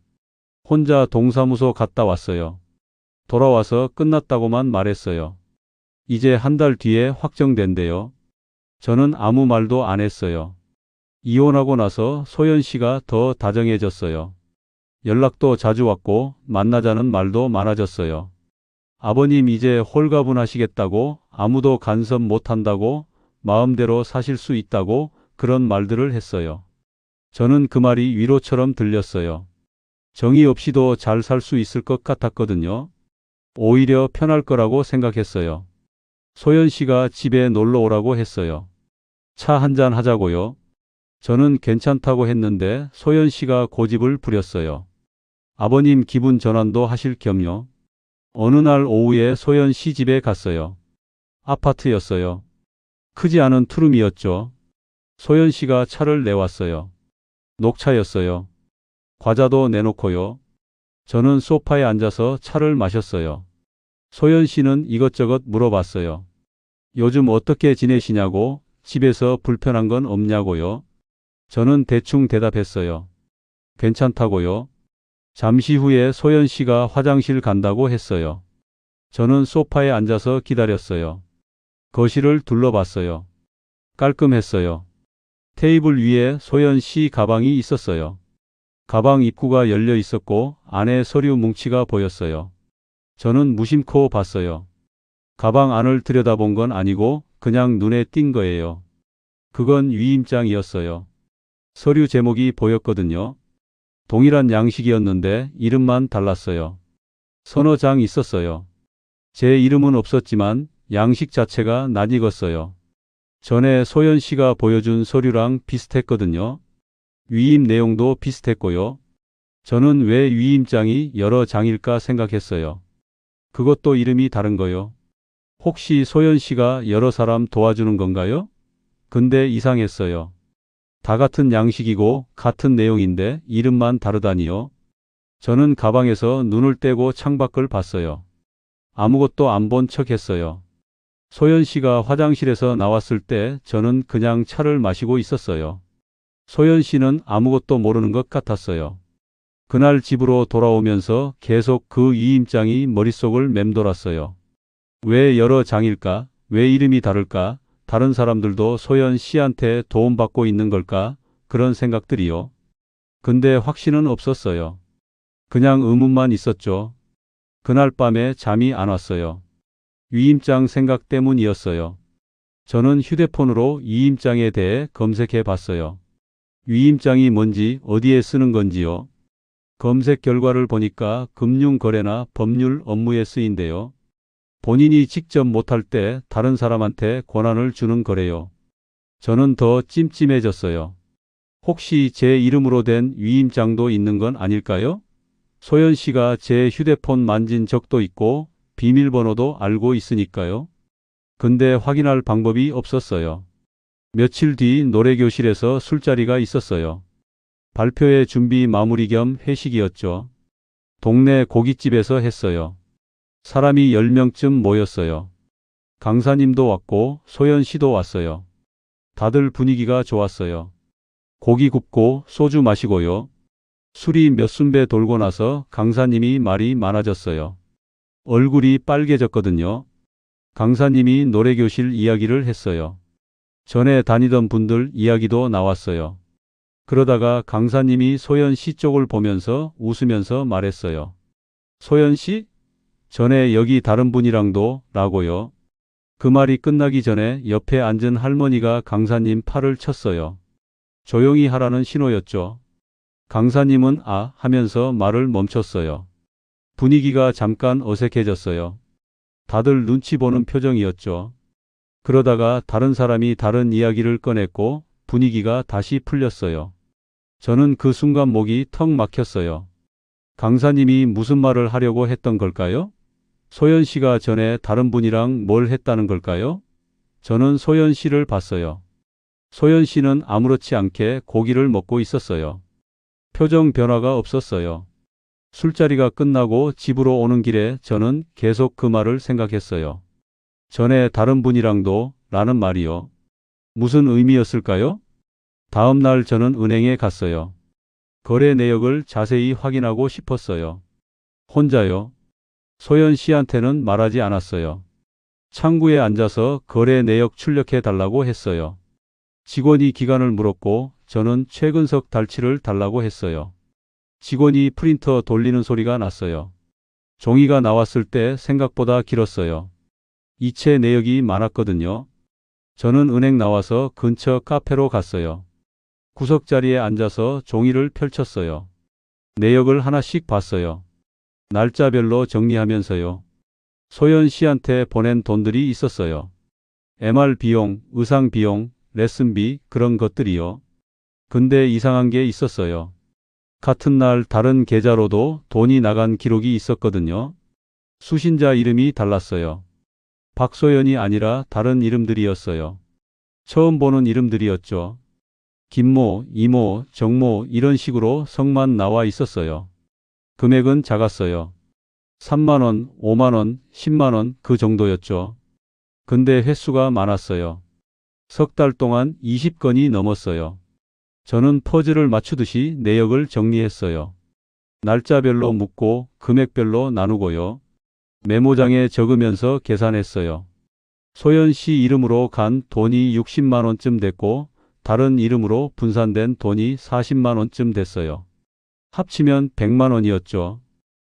혼자 동사무소 갔다 왔어요. 돌아와서 끝났다고만 말했어요. 이제 한 달 뒤에 확정된대요. 저는 아무 말도 안 했어요. 이혼하고 나서 소연 씨가 더 다정해졌어요. 연락도 자주 왔고 만나자는 말도 많아졌어요. 아버님 이제 홀가분하시겠다고, 아무도 간섭 못한다고, 마음대로 사실 수 있다고 그런 말들을 했어요. 저는 그 말이 위로처럼 들렸어요. 정의 없이도 잘 살 수 있을 것 같았거든요. 오히려 편할 거라고 생각했어요. 소연 씨가 집에 놀러 오라고 했어요. 차 한잔 하자고요. 저는 괜찮다고 했는데 소연 씨가 고집을 부렸어요. 아버님 기분 전환도 하실 겸요. 어느 날 오후에 소연 씨 집에 갔어요. 아파트였어요. 크지 않은 투룸이었죠. 소연 씨가 차를 내왔어요. 녹차였어요. 과자도 내놓고요. 저는 소파에 앉아서 차를 마셨어요. 소연 씨는 이것저것 물어봤어요. 요즘 어떻게 지내시냐고, 집에서 불편한 건 없냐고요. 저는 대충 대답했어요. 괜찮다고요. 잠시 후에 소연 씨가 화장실 간다고 했어요. 저는 소파에 앉아서 기다렸어요. 거실을 둘러봤어요. 깔끔했어요. 테이블 위에 소연 씨 가방이 있었어요. 가방 입구가 열려 있었고 안에 서류 뭉치가 보였어요. 저는 무심코 봤어요. 가방 안을 들여다본 건 아니고 그냥 눈에 띈 거예요. 그건 위임장이었어요. 서류 제목이 보였거든요. 동일한 양식이었는데 이름만 달랐어요. 서너 장 있었어요. 제 이름은 없었지만 양식 자체가 낯익었어요. 전에 소연 씨가 보여준 서류랑 비슷했거든요. 위임 내용도 비슷했고요. 저는 왜 위임장이 여러 장일까 생각했어요. 그것도 이름이 다른 거요. 혹시 소연 씨가 여러 사람 도와주는 건가요? 근데 이상했어요. 다 같은 양식이고 같은 내용인데 이름만 다르다니요. 저는 가방에서 눈을 떼고 창밖을 봤어요. 아무것도 안 본 척 했어요. 소연 씨가 화장실에서 나왔을 때 저는 그냥 차를 마시고 있었어요. 소연 씨는 아무것도 모르는 것 같았어요. 그날 집으로 돌아오면서 계속 그 위임장이 머릿속을 맴돌았어요. 왜 여러 장일까? 왜 이름이 다를까? 다른 사람들도 소연 씨한테 도움받고 있는 걸까? 그런 생각들이요. 근데 확신은 없었어요. 그냥 의문만 있었죠. 그날 밤에 잠이 안 왔어요. 위임장 생각 때문이었어요. 저는 휴대폰으로 위임장에 대해 검색해 봤어요. 위임장이 뭔지 어디에 쓰는 건지요. 검색 결과를 보니까 금융거래나 법률 업무에 쓰인대요. 본인이 직접 못할 때 다른 사람한테 권한을 주는 거래요. 저는 더 찜찜해졌어요. 혹시 제 이름으로 된 위임장도 있는 건 아닐까요? 소연 씨가 제 휴대폰 만진 적도 있고 비밀번호도 알고 있으니까요. 근데 확인할 방법이 없었어요. 며칠 뒤 노래교실에서 술자리가 있었어요. 발표회 준비 마무리 겸 회식이었죠. 동네 고깃집에서 했어요. 사람이 10명쯤 모였어요. 강사님도 왔고 소연 씨도 왔어요. 다들 분위기가 좋았어요. 고기 굽고 소주 마시고요. 술이 몇 순배 돌고 나서 강사님이 말이 많아졌어요. 얼굴이 빨개졌거든요. 강사님이 노래교실 이야기를 했어요. 전에 다니던 분들 이야기도 나왔어요. 그러다가 강사님이 소연 씨 쪽을 보면서 웃으면서 말했어요. 소연 씨? 전에 여기 다른 분이랑도 라고요. 그 말이 끝나기 전에 옆에 앉은 할머니가 강사님 팔을 쳤어요. 조용히 하라는 신호였죠. 강사님은 아 하면서 말을 멈췄어요. 분위기가 잠깐 어색해졌어요. 다들 눈치 보는 표정이었죠. 그러다가 다른 사람이 다른 이야기를 꺼냈고 분위기가 다시 풀렸어요. 저는 그 순간 목이 턱 막혔어요. 강사님이 무슨 말을 하려고 했던 걸까요? 소연 씨가 전에 다른 분이랑 뭘 했다는 걸까요? 저는 소연 씨를 봤어요. 소연 씨는 아무렇지 않게 고기를 먹고 있었어요. 표정 변화가 없었어요. 술자리가 끝나고 집으로 오는 길에 저는 계속 그 말을 생각했어요. 전에 다른 분이랑도 라는 말이요. 무슨 의미였을까요? 다음 날 저는 은행에 갔어요. 거래 내역을 자세히 확인하고 싶었어요. 혼자요. 소연 씨한테는 말하지 않았어요. 창구에 앉아서 거래 내역 출력해 달라고 했어요. 직원이 기간을 물었고 저는 최근석 달치를 달라고 했어요. 직원이 프린터 돌리는 소리가 났어요. 종이가 나왔을 때 생각보다 길었어요. 이체 내역이 많았거든요. 저는 은행 나와서 근처 카페로 갔어요. 구석자리에 앉아서 종이를 펼쳤어요. 내역을 하나씩 봤어요. 날짜별로 정리하면서요. 소연 씨한테 보낸 돈들이 있었어요. MR 비용, 의상 비용, 레슨비 그런 것들이요. 근데 이상한 게 있었어요. 같은 날 다른 계좌로도 돈이 나간 기록이 있었거든요. 수신자 이름이 달랐어요. 박소연이 아니라 다른 이름들이었어요. 처음 보는 이름들이었죠. 김모, 이모, 정모 이런 식으로 성만 나와 있었어요. 금액은 작았어요. 3만 원, 5만 원, 10만 원 그 정도였죠. 근데 횟수가 많았어요. 석 달 동안 20건이 넘었어요. 저는 퍼즐을 맞추듯이 내역을 정리했어요. 날짜별로 묻고 금액별로 나누고요. 메모장에 적으면서 계산했어요. 소연 씨 이름으로 간 돈이 60만 원쯤 됐고 다른 이름으로 분산된 돈이 40만 원쯤 됐어요. 합치면 100만 원이었죠.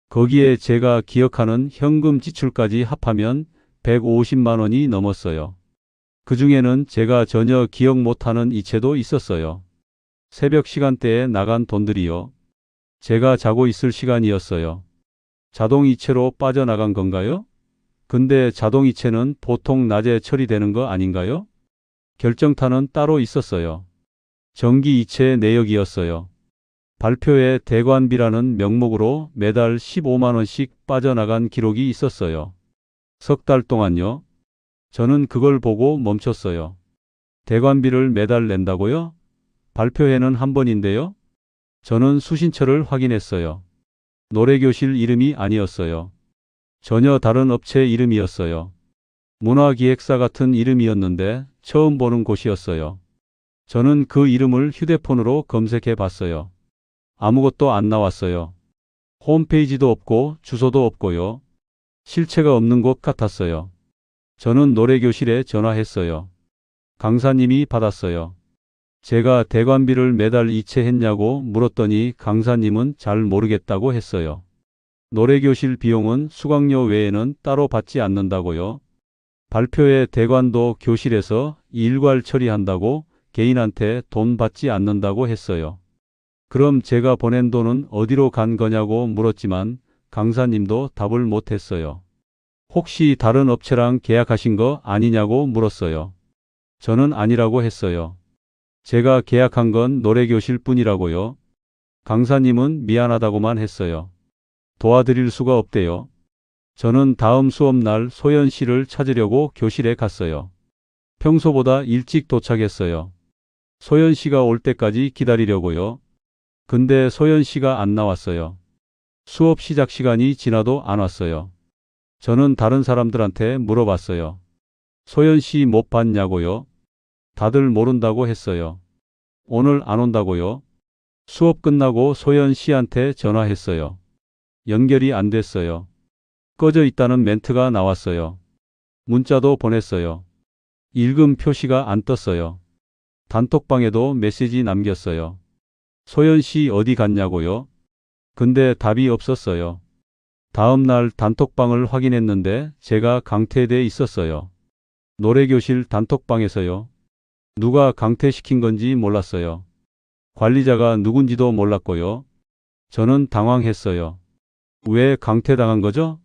거기에 제가 기억하는 현금 지출까지 합하면 150만 원이 넘었어요. 그 중에는 제가 전혀 기억 못하는 이체도 있었어요. 새벽 시간대에 나간 돈들이요. 제가 자고 있을 시간이었어요. 자동이체로 빠져나간 건가요? 근데 자동이체는 보통 낮에 처리되는 거 아닌가요? 결정타는 따로 있었어요. 정기이체 내역이었어요. 발표회 대관비라는 명목으로 매달 15만 원씩 빠져나간 기록이 있었어요. 석 달 동안요. 저는 그걸 보고 멈췄어요. 대관비를 매달 낸다고요? 발표회는 한 번인데요. 저는 수신처를 확인했어요. 노래교실 이름이 아니었어요. 전혀 다른 업체 이름이었어요. 문화기획사 같은 이름이었는데 처음 보는 곳이었어요. 저는 그 이름을 휴대폰으로 검색해 봤어요. 아무것도 안 나왔어요. 홈페이지도 없고 주소도 없고요. 실체가 없는 곳 같았어요. 저는 노래교실에 전화했어요. 강사님이 받았어요. 제가 대관비를 매달 이체했냐고 물었더니 강사님은 잘 모르겠다고 했어요. 노래교실 비용은 수강료 외에는 따로 받지 않는다고요. 발표회 대관도 교실에서 일괄 처리한다고 개인한테 돈 받지 않는다고 했어요. 그럼 제가 보낸 돈은 어디로 간 거냐고 물었지만 강사님도 답을 못했어요. 혹시 다른 업체랑 계약하신 거 아니냐고 물었어요. 저는 아니라고 했어요. 제가 계약한 건 노래교실 뿐이라고요. 강사님은 미안하다고만 했어요. 도와드릴 수가 없대요. 저는 다음 수업날 소연 씨를 찾으려고 교실에 갔어요. 평소보다 일찍 도착했어요. 소연 씨가 올 때까지 기다리려고요. 근데 소연 씨가 안 나왔어요. 수업 시작 시간이 지나도 안 왔어요. 저는 다른 사람들한테 물어봤어요. 소연 씨 못 봤냐고요? 다들 모른다고 했어요. 오늘 안 온다고요? 수업 끝나고 소연 씨한테 전화했어요. 연결이 안 됐어요. 꺼져 있다는 멘트가 나왔어요. 문자도 보냈어요. 읽음 표시가 안 떴어요. 단톡방에도 메시지 남겼어요. 소연 씨 어디 갔냐고요? 근데 답이 없었어요. 다음 날 단톡방을 확인했는데 제가 강퇴돼 있었어요. 노래교실 단톡방에서요. 누가 강퇴시킨 건지 몰랐어요. 관리자가 누군지도 몰랐고요. 저는 당황했어요. 왜 강퇴당한 거죠?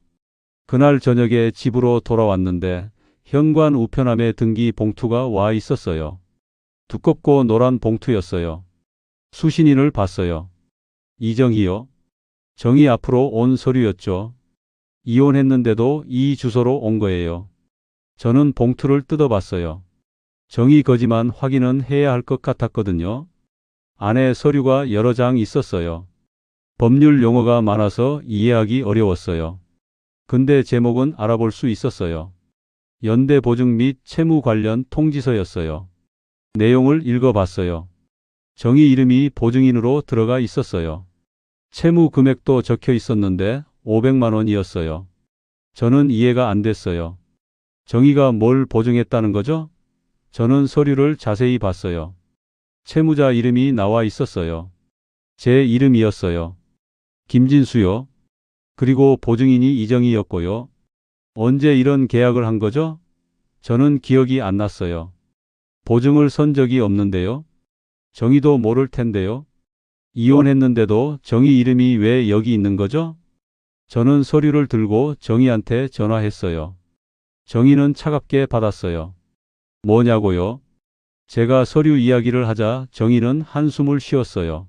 그날 저녁에 집으로 돌아왔는데 현관 우편함에 등기 봉투가 와 있었어요. 두껍고 노란 봉투였어요. 수신인을 봤어요. 이정희요. 정희 앞으로 온 서류였죠. 이혼했는데도 이 주소로 온 거예요. 저는 봉투를 뜯어봤어요. 정희 거지만 확인은 해야 할 것 같았거든요. 안에 서류가 여러 장 있었어요. 법률 용어가 많아서 이해하기 어려웠어요. 근데 제목은 알아볼 수 있었어요. 연대보증 및 채무 관련 통지서였어요. 내용을 읽어봤어요. 정희 이름이 보증인으로 들어가 있었어요. 채무 금액도 적혀 있었는데 500만 원이었어요. 저는 이해가 안 됐어요. 정희가 뭘 보증했다는 거죠? 저는 서류를 자세히 봤어요. 채무자 이름이 나와 있었어요. 제 이름이었어요. 김진수요. 그리고 보증인이 이정희였고요. 언제 이런 계약을 한 거죠? 저는 기억이 안 났어요. 보증을 선 적이 없는데요. 정희도 모를 텐데요. 이혼했는데도 정희 이름이 왜 여기 있는 거죠? 저는 서류를 들고 정희한테 전화했어요. 정희는 차갑게 받았어요. 뭐냐고요? 제가 서류 이야기를 하자 정희는 한숨을 쉬었어요.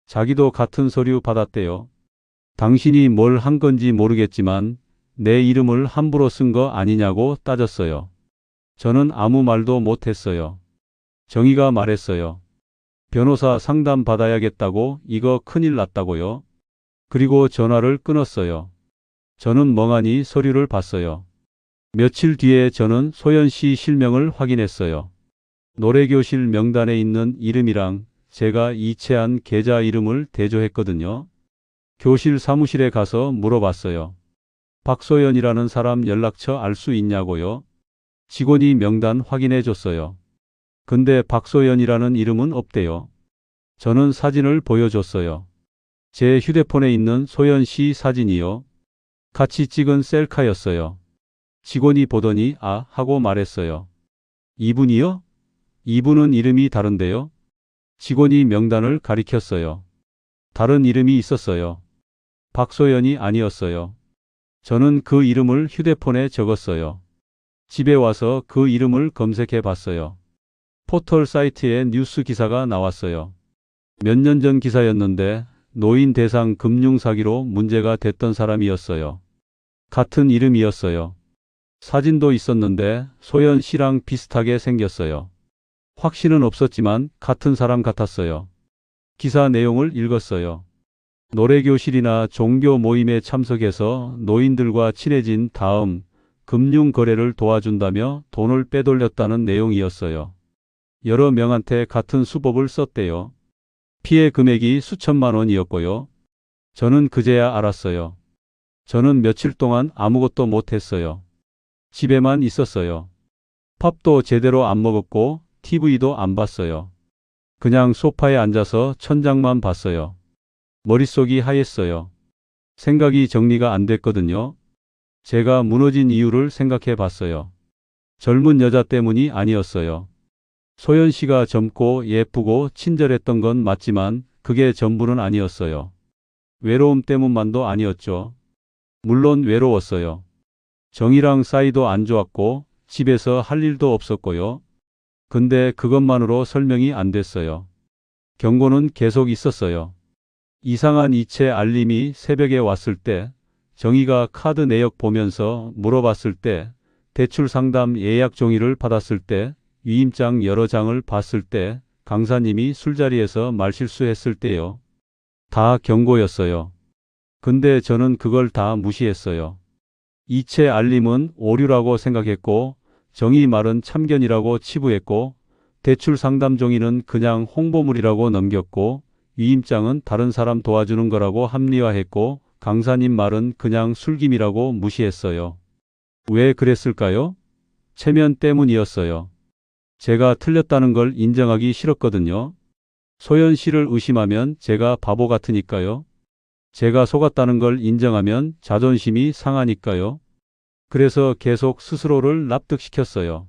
자기도 같은 서류 받았대요. 당신이 뭘 한 건지 모르겠지만 내 이름을 함부로 쓴 거 아니냐고 따졌어요. 저는 아무 말도 못했어요. 정희가 말했어요. 변호사 상담 받아야겠다고. 이거 큰일 났다고요. 그리고 전화를 끊었어요. 저는 멍하니 서류를 봤어요. 며칠 뒤에 저는 소연 씨 실명을 확인했어요. 노래교실 명단에 있는 이름이랑 제가 이체한 계좌 이름을 대조했거든요. 교실 사무실에 가서 물어봤어요. 박소연이라는 사람 연락처 알 수 있냐고요? 직원이 명단 확인해 줬어요. 근데 박소연이라는 이름은 없대요. 저는 사진을 보여줬어요. 제 휴대폰에 있는 소연 씨 사진이요. 같이 찍은 셀카였어요. 직원이 보더니 아 하고 말했어요. 이분이요? 이분은 이름이 다른데요? 직원이 명단을 가리켰어요. 다른 이름이 있었어요. 박소연이 아니었어요. 저는 그 이름을 휴대폰에 적었어요. 집에 와서 그 이름을 검색해 봤어요. 포털 사이트에 뉴스 기사가 나왔어요. 몇 년 전 기사였는데 노인 대상 금융 사기로 문제가 됐던 사람이었어요. 같은 이름이었어요. 사진도 있었는데 소연 씨랑 비슷하게 생겼어요. 확신은 없었지만 같은 사람 같았어요. 기사 내용을 읽었어요. 노래교실이나 종교 모임에 참석해서 노인들과 친해진 다음 금융 거래를 도와준다며 돈을 빼돌렸다는 내용이었어요. 여러 명한테 같은 수법을 썼대요. 피해 금액이 수천만 원이었고요. 저는 그제야 알았어요. 저는 며칠 동안 아무것도 못했어요. 집에만 있었어요. 밥도 제대로 안 먹었고 TV도 안 봤어요. 그냥 소파에 앉아서 천장만 봤어요. 머릿속이 하였어요. 생각이 정리가 안 됐거든요. 제가 무너진 이유를 생각해 봤어요. 젊은 여자 때문이 아니었어요. 소연 씨가 젊고 예쁘고 친절했던 건 맞지만 그게 전부는 아니었어요. 외로움 때문만도 아니었죠. 물론 외로웠어요. 정이랑 사이도 안 좋았고 집에서 할 일도 없었고요. 근데 그것만으로 설명이 안 됐어요. 경고는 계속 있었어요. 이상한 이체 알림이 새벽에 왔을 때, 정희가 카드 내역 보면서 물어봤을 때, 대출 상담 예약 종이를 받았을 때, 위임장 여러 장을 봤을 때, 강사님이 술자리에서 말실수했을 때요. 다 경고였어요. 근데 저는 그걸 다 무시했어요. 이체 알림은 오류라고 생각했고, 정희 말은 참견이라고 치부했고, 대출 상담 종이는 그냥 홍보물이라고 넘겼고, 위임장은 다른 사람 도와주는 거라고 합리화했고, 강사님 말은 그냥 술김이라고 무시했어요. 왜 그랬을까요? 체면 때문이었어요. 제가 틀렸다는 걸 인정하기 싫었거든요. 소연 씨를 의심하면 제가 바보 같으니까요. 제가 속았다는 걸 인정하면 자존심이 상하니까요. 그래서 계속 스스로를 납득시켰어요.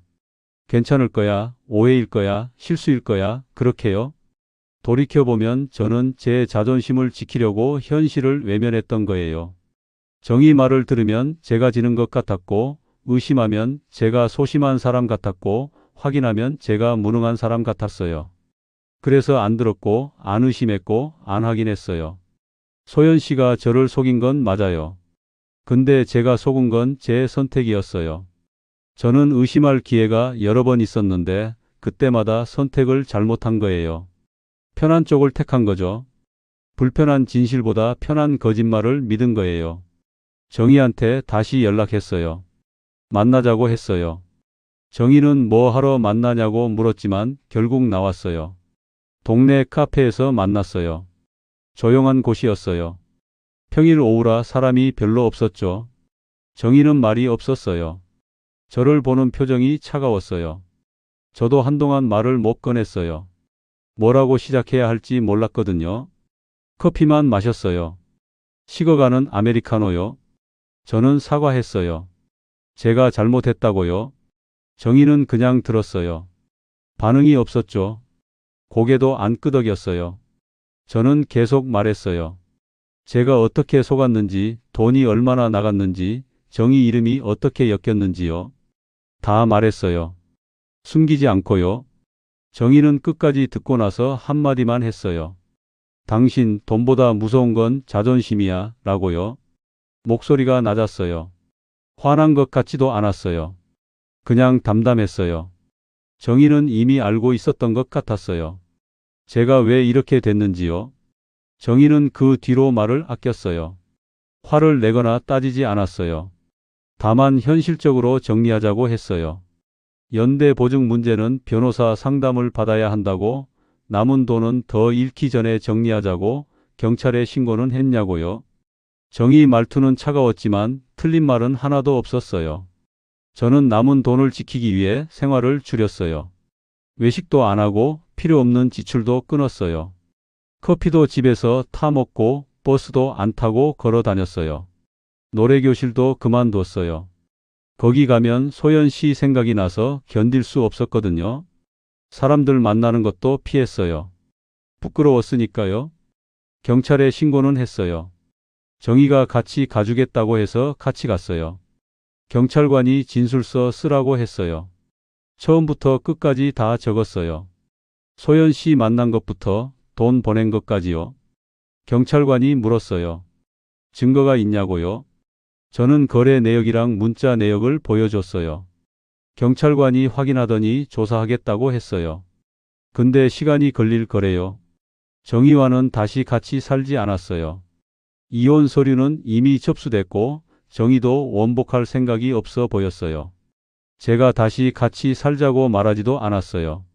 괜찮을 거야, 오해일 거야, 실수일 거야, 그렇게요. 돌이켜보면 저는 제 자존심을 지키려고 현실을 외면했던 거예요. 정의 말을 들으면 제가 지는 것 같았고, 의심하면 제가 소심한 사람 같았고, 확인하면 제가 무능한 사람 같았어요. 그래서 안 들었고, 안 의심했고, 안 확인했어요. 소연 씨가 저를 속인 건 맞아요. 근데 제가 속은 건 제 선택이었어요. 저는 의심할 기회가 여러 번 있었는데, 그때마다 선택을 잘못한 거예요. 편한 쪽을 택한 거죠. 불편한 진실보다 편한 거짓말을 믿은 거예요. 정희한테 다시 연락했어요. 만나자고 했어요. 정희는 뭐 하러 만나냐고 물었지만 결국 나왔어요. 동네 카페에서 만났어요. 조용한 곳이었어요. 평일 오후라 사람이 별로 없었죠. 정희는 말이 없었어요. 저를 보는 표정이 차가웠어요. 저도 한동안 말을 못 꺼냈어요. 뭐라고 시작해야 할지 몰랐거든요. 커피만 마셨어요. 식어가는 아메리카노요. 저는 사과했어요. 제가 잘못했다고요. 정희는 그냥 들었어요. 반응이 없었죠. 고개도 안 끄덕였어요. 저는 계속 말했어요. 제가 어떻게 속았는지, 돈이 얼마나 나갔는지, 정희 이름이 어떻게 엮였는지요. 다 말했어요. 숨기지 않고요. 정희는 끝까지 듣고 나서 한마디만 했어요. 당신 돈보다 무서운 건 자존심이야 라고요. 목소리가 낮았어요. 화난 것 같지도 않았어요. 그냥 담담했어요. 정희는 이미 알고 있었던 것 같았어요. 제가 왜 이렇게 됐는지요. 정희는 그 뒤로 말을 아꼈어요. 화를 내거나 따지지 않았어요. 다만 현실적으로 정리하자고 했어요. 연대 보증 문제는 변호사 상담을 받아야 한다고, 남은 돈은 더 잃기 전에 정리하자고, 경찰에 신고는 했냐고요. 정희 말투는 차가웠지만 틀린 말은 하나도 없었어요. 저는 남은 돈을 지키기 위해 생활을 줄였어요. 외식도 안 하고 필요 없는 지출도 끊었어요. 커피도 집에서 타 먹고 버스도 안 타고 걸어 다녔어요. 노래교실도 그만뒀어요. 거기 가면 소연 씨 생각이 나서 견딜 수 없었거든요. 사람들 만나는 것도 피했어요. 부끄러웠으니까요. 경찰에 신고는 했어요. 정희가 같이 가주겠다고 해서 같이 갔어요. 경찰관이 진술서 쓰라고 했어요. 처음부터 끝까지 다 적었어요. 소연 씨 만난 것부터 돈 보낸 것까지요. 경찰관이 물었어요. 증거가 있냐고요? 저는 거래 내역이랑 문자 내역을 보여줬어요. 경찰관이 확인하더니 조사하겠다고 했어요. 근데 시간이 걸릴 거래요. 정희와는 다시 같이 살지 않았어요. 이혼 서류는 이미 접수됐고 정희도 원복할 생각이 없어 보였어요. 제가 다시 같이 살자고 말하지도 않았어요.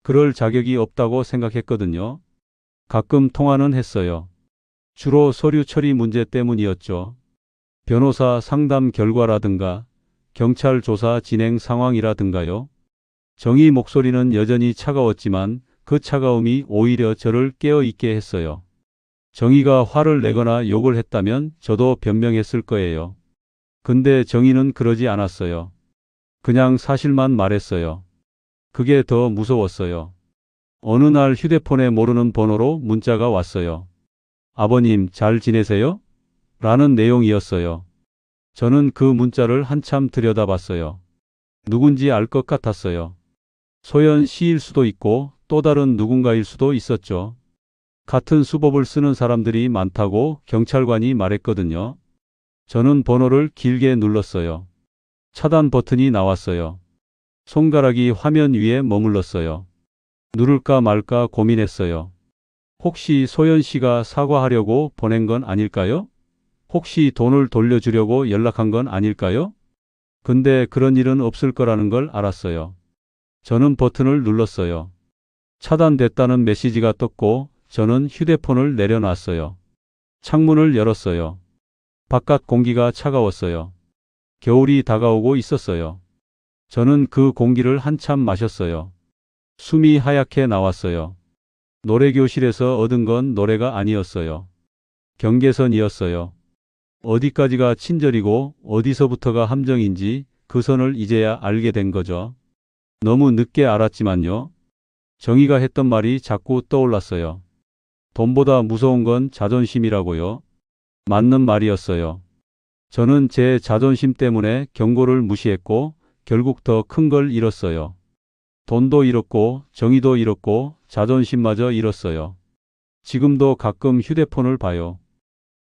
그럴 자격이 없다고 생각했거든요. 가끔 통화는 했어요. 주로 서류 처리 문제 때문이었죠. 변호사 상담 결과라든가 경찰 조사 진행 상황이라든가요. 정희 목소리는 여전히 차가웠지만 그 차가움이 오히려 저를 깨어있게 했어요. 정희가 화를 내거나 욕을 했다면 저도 변명했을 거예요. 근데 정희는 그러지 않았어요. 그냥 사실만 말했어요. 그게 더 무서웠어요. 어느 날 휴대폰에 모르는 번호로 문자가 왔어요. 아버님 잘 지내세요? 라는 내용이었어요. 저는 그 문자를 한참 들여다봤어요. 누군지 알 것 같았어요. 소연 씨일 수도 있고 또 다른 누군가일 수도 있었죠. 같은 수법을 쓰는 사람들이 많다고 경찰관이 말했거든요. 저는 번호를 길게 눌렀어요. 차단 버튼이 나왔어요. 손가락이 화면 위에 머물렀어요. 누를까 말까 고민했어요. 혹시 소연 씨가 사과하려고 보낸 건 아닐까요? 혹시 돈을 돌려주려고 연락한 건 아닐까요? 근데 그런 일은 없을 거라는 걸 알았어요. 저는 버튼을 눌렀어요. 차단됐다는 메시지가 떴고 저는 휴대폰을 내려놨어요. 창문을 열었어요. 바깥 공기가 차가웠어요. 겨울이 다가오고 있었어요. 저는 그 공기를 한참 마셨어요. 숨이 하얗게 나왔어요. 노래교실에서 얻은 건 노래가 아니었어요. 경계선이었어요. 어디까지가 친절이고 어디서부터가 함정인지 그 선을 이제야 알게 된 거죠. 너무 늦게 알았지만요. 정희가 했던 말이 자꾸 떠올랐어요. 돈보다 무서운 건 자존심이라고요. 맞는 말이었어요. 저는 제 자존심 때문에 경고를 무시했고 결국 더 큰 걸 잃었어요. 돈도 잃었고 정의도 잃었고 자존심마저 잃었어요. 지금도 가끔 휴대폰을 봐요.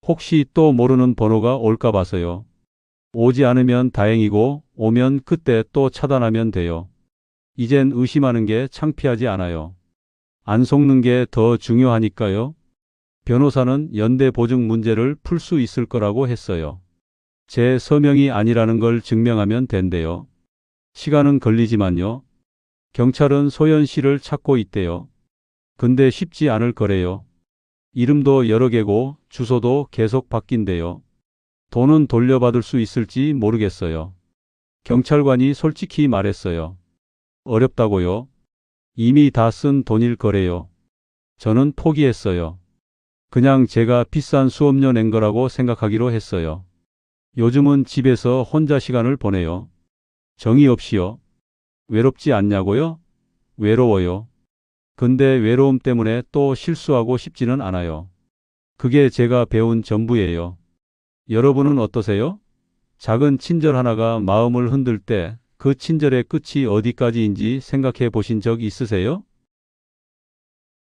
혹시 또 모르는 번호가 올까 봐서요. 오지 않으면 다행이고 오면 그때 또 차단하면 돼요. 이젠 의심하는 게 창피하지 않아요. 안 속는 게 더 중요하니까요. 변호사는 연대 보증 문제를 풀 수 있을 거라고 했어요. 제 서명이 아니라는 걸 증명하면 된대요. 시간은 걸리지만요. 경찰은 소연 씨를 찾고 있대요. 근데 쉽지 않을 거래요. 이름도 여러 개고 주소도 계속 바뀐대요. 돈은 돌려받을 수 있을지 모르겠어요. 경찰관이 솔직히 말했어요. 어렵다고요? 이미 다 쓴 돈일 거래요. 저는 포기했어요. 그냥 제가 비싼 수업료 낸 거라고 생각하기로 했어요. 요즘은 집에서 혼자 시간을 보내요. 정의 없이요. 외롭지 않냐고요? 외로워요. 근데 외로움 때문에 또 실수하고 싶지는 않아요. 그게 제가 배운 전부예요. 여러분은 어떠세요? 작은 친절 하나가 마음을 흔들 때 그 친절의 끝이 어디까지인지 생각해 보신 적 있으세요?